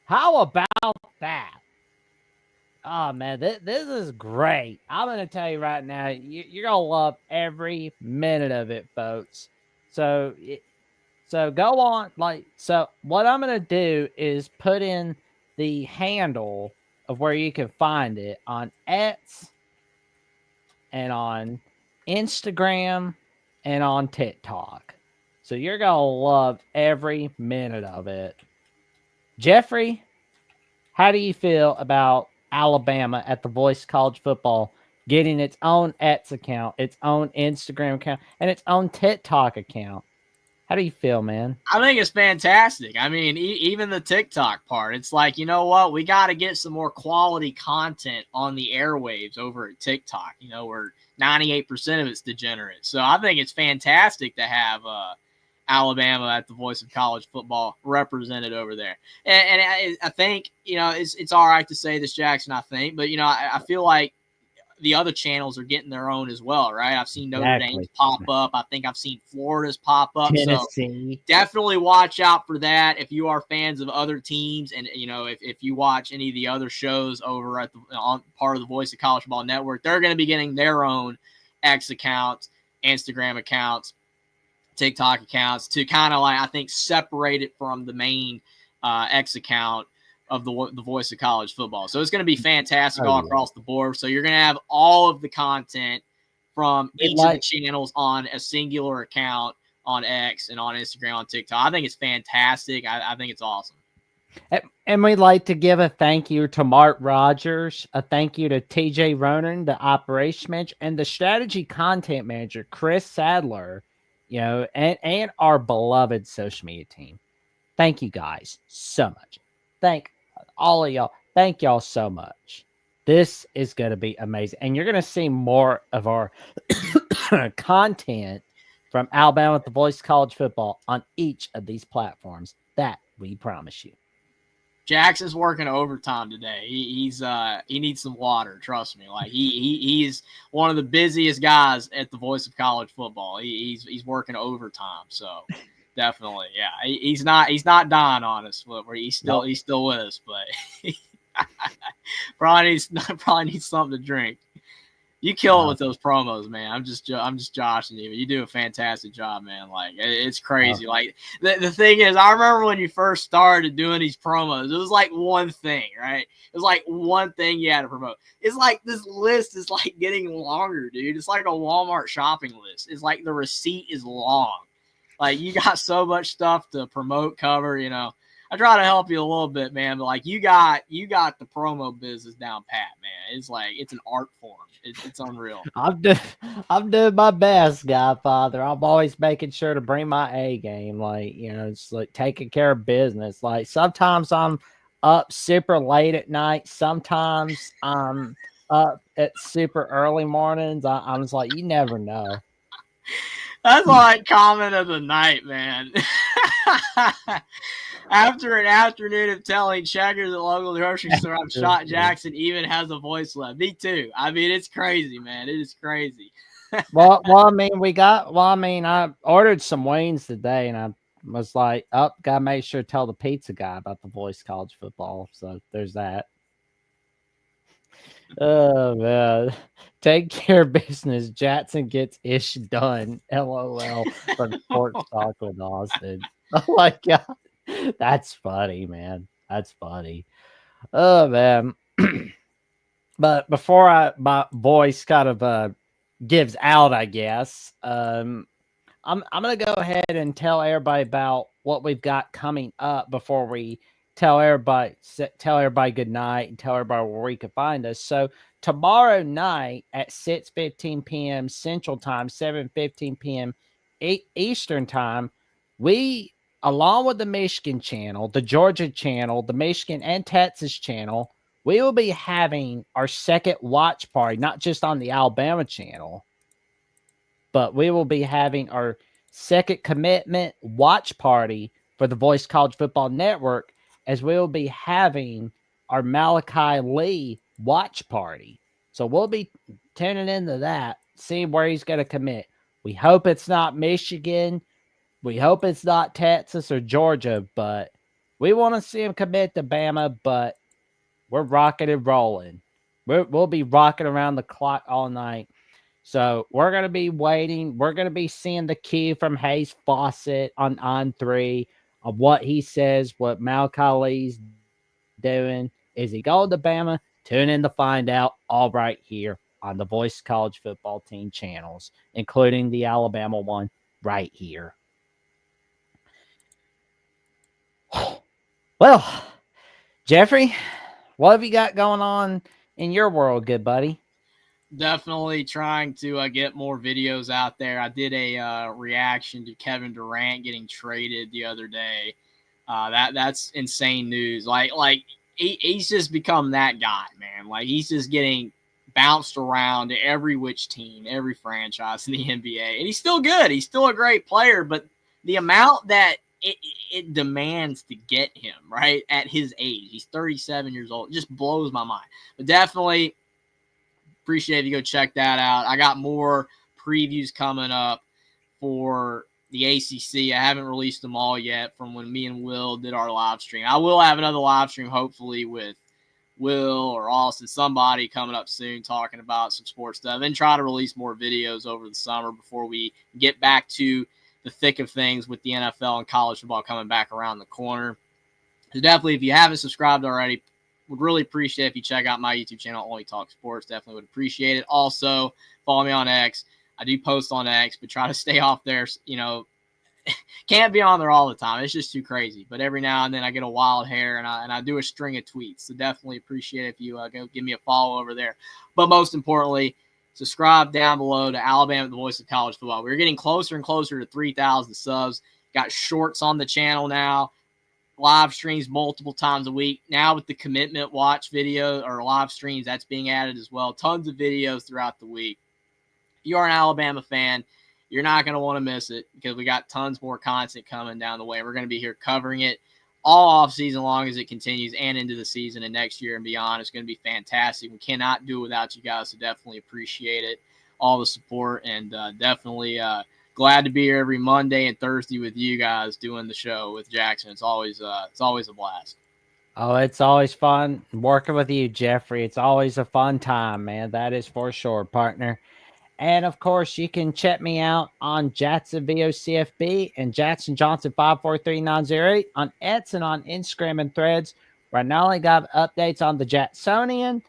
How about that? Oh, man, this is great. I'm going to tell you right now, you're going to love every minute of it, folks. So go on. So what I'm going to do is put in the handle of where you can find it on X and on Instagram and on TikTok. So you're going to love every minute of it. Jeffrey, how do you feel about Alabama at the Voice College Football getting its own X account, its own Instagram account, and its own TikTok account? How do you feel, man? I think it's fantastic. I mean, even the TikTok part, it's like, you know what? We got to get some more quality content on the airwaves over at TikTok, you know, where 98% of it's degenerate. So I think it's fantastic to have Alabama at the Voice of College Football represented over there. And I think, you know, it's all right to say this, Jackson, I think. But, you know, I feel like the other channels are getting their own as well, right? I've seen Notre Dame's pop up. I think I've seen Florida's pop up. Tennessee. So definitely watch out for that. If you are fans of other teams, and, you know, if you watch any of the other shows over at on part of the Voice of College Football Network, they're going to be getting their own X accounts, Instagram accounts, TikTok accounts, to kind of, like, I think, separate it from the main X account of the Voice of College Football. So it's going to be fantastic all across the board. So you're going to have all of the content from each of the channels on a singular account on X and on Instagram, on TikTok. I think it's fantastic. I think it's awesome. And we'd like to give a thank you to Mark Rogers, a thank you to TJ Ronan, the operations manager, and the strategy content manager, Chris Sadler, you know, and our beloved social media team. Thank you guys so much. Thank all of y'all. Thank y'all so much. This is going to be amazing. And you're going to see more of our content from Alabama at the Voice College Football on each of these platforms. That we promise you. Jackson's working overtime today. He needs some water. Trust me. Like he's one of the busiest guys at the Voice of College Football. He's working overtime. So definitely, yeah. He's not dying on us. He's still with us, but probably needs something to drink. You kill it with those promos, man. I'm just joshing you. You do a fantastic job, man. Like, it's crazy. Like, the thing is, I remember when you first started doing these promos, it was like one thing, right? It was like one thing you had to promote. It's like this list is like getting longer, dude. It's like a Walmart shopping list. It's like the receipt is long. Like, you got so much stuff to promote, cover, you know. I try to help you a little bit, man, but like you got the promo business down pat, man. It's like it's an art form. It's unreal. I'm doing my best, Godfather. I'm always making sure to bring my A game. Like, you know, it's like taking care of business. Like sometimes I'm up super late at night. Sometimes I'm up at super early mornings. I'm just like, you never know. That's like comment of the night, man. After an afternoon of telling checkers at local grocery store I'm shot, Jackson even has a voice left. Me too. I mean, it's crazy, man. It is crazy. well, I mean, I ordered some wings today, and I was like, gotta make sure to tell the pizza guy about the voice college football. So there's that. Oh man, take care of business. Jackson gets ish done. LOL from Sports Talk with Austin. Oh my god, that's funny, man. That's funny. Oh man. But before my voice kind of gives out, I guess, I'm gonna go ahead and tell everybody about what we've got coming up before we tell everybody good night and tell everybody where we can find us. So tomorrow night at 6:15 p.m. Central Time, 7:15 p.m. Eastern Time, we, along with the Michigan channel, the Georgia channel, the Michigan and Texas channel, we will be having our second watch party, not just on the Alabama channel, but we will be having our second commitment watch party for the Voice College Football Network, as we will be having our Malachi Lee watch party. So we'll be tuning into that, seeing where he's going to commit. We hope it's not Michigan. We hope it's not Texas or Georgia, but we want to see him commit to Bama, but we're rocking and rolling. We'll be rocking around the clock all night. So we're going to be waiting. We're going to be seeing the cue from Hayes Fawcett on 3 of what he says, what Malachi Lee's doing. Is he going to Bama? Tune in to find out, all right here on the Voice College Football Team channels, including the Alabama one right here. Well, Jeffrey, what have you got going on in your world, good buddy? Definitely trying to get more videos out there. I did a reaction to Kevin Durant getting traded the other day. That's insane news. Like he's just become that guy, man. Like he's just getting bounced around to every which team, every franchise in the NBA, and he's still good. He's still a great player, but the amount that it demands to get him right at his age, he's 37 years old, it just blows my mind. But definitely appreciate if you go check that out. I got more previews coming up for the ACC. I haven't released them all yet from when me and Will did our live stream. I will have another live stream, hopefully, with Will or Austin, somebody coming up soon talking about some sports stuff, and try to release more videos over the summer before we get back to the thick of things with the NFL and college football coming back around the corner. So definitely, if you haven't subscribed already, would really appreciate if you check out my YouTube channel, Only Talk Sports. Definitely would appreciate it. Also, follow me on X. I do post on X, but try to stay off there. You know, can't be on there all the time. It's just too crazy. But every now and then I get a wild hair, and I do a string of tweets. So definitely appreciate it if you go give me a follow over there. But most importantly, subscribe down below to Alabama, the Voice of College Football. We're getting closer and closer to 3,000 subs. Got shorts on the channel now. Live streams multiple times a week. Now with the commitment watch video or live streams, that's being added as well. Tons of videos throughout the week. If you are an Alabama fan, you're not going to want to miss it because we got tons more content coming down the way. We're going to be here covering it all off season long as it continues and into the season and next year and beyond. It's going to be fantastic. We cannot do it without you guys, so definitely appreciate it, all the support, and definitely glad to be here every Monday and Thursday with you guys doing the show with Jackson. It's always a blast. Oh, it's always fun working with you, Jeffrey. It's always a fun time, man. That is for sure, partner. And of course, you can check me out on Jackson VOCFB and Jackson Johnson 543908 on X and on Instagram and Threads, where I not only got updates on the Jacksonian,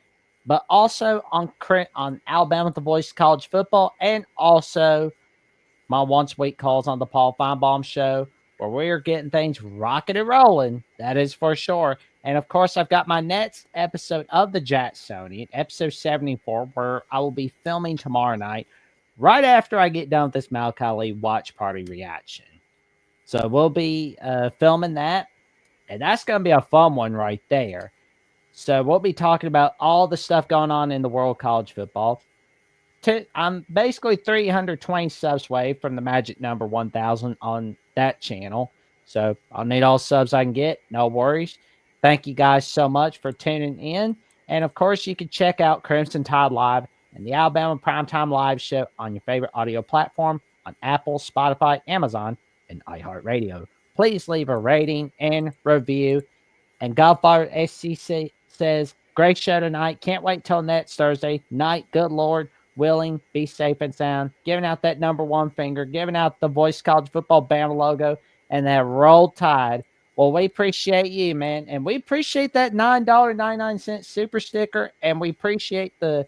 but also on Alabama The Voice College Football, and also my once a week calls on the Paul Feinbaum Show, where we are getting things rocking and rolling. That is for sure. And of course, I've got my next episode of the Jacksonian, episode 74, where I will be filming tomorrow night, right after I get done with this Malachi Lee watch party reaction. So we'll be filming that, and that's going to be a fun one right there. So we'll be talking about all the stuff going on in the world of college football. I'm basically 320 subs away from the magic number 1,000 on that channel. So I'll need all subs I can get. No worries. Thank you guys so much for tuning in. And of course, you can check out Crimson Tide Live and the Alabama Primetime Live Show on your favorite audio platform on Apple, Spotify, Amazon, and iHeartRadio. Please leave a rating and review. And Godfather SCC says, great show tonight. Can't wait till next Thursday night. Good Lord willing, be safe and sound. Giving out that number one finger, giving out the Voice College Football Bama logo, and that Roll Tide. Well, we appreciate you, man. And we appreciate that $9.99 super sticker. And we appreciate the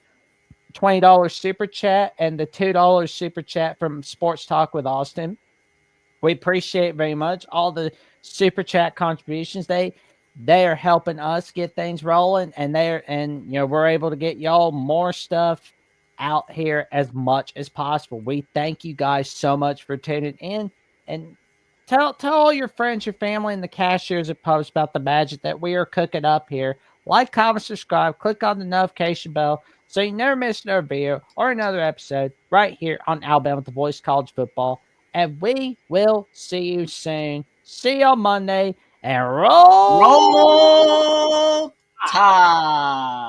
$20 super chat and the $2 super chat from Sports Talk with Austin. We appreciate it very much. All the super chat contributions, they are helping us get things rolling, and we're able to get y'all more stuff out here as much as possible. We thank you guys so much for tuning in, and tell all your friends, your family, and the cashiers at pubs about the magic that we are cooking up here. Like, comment, subscribe, click on the notification bell so you never miss another video or another episode right here on Alabama The Voice College Football. And we will see you soon. See you on Monday. And roll Roll Tide.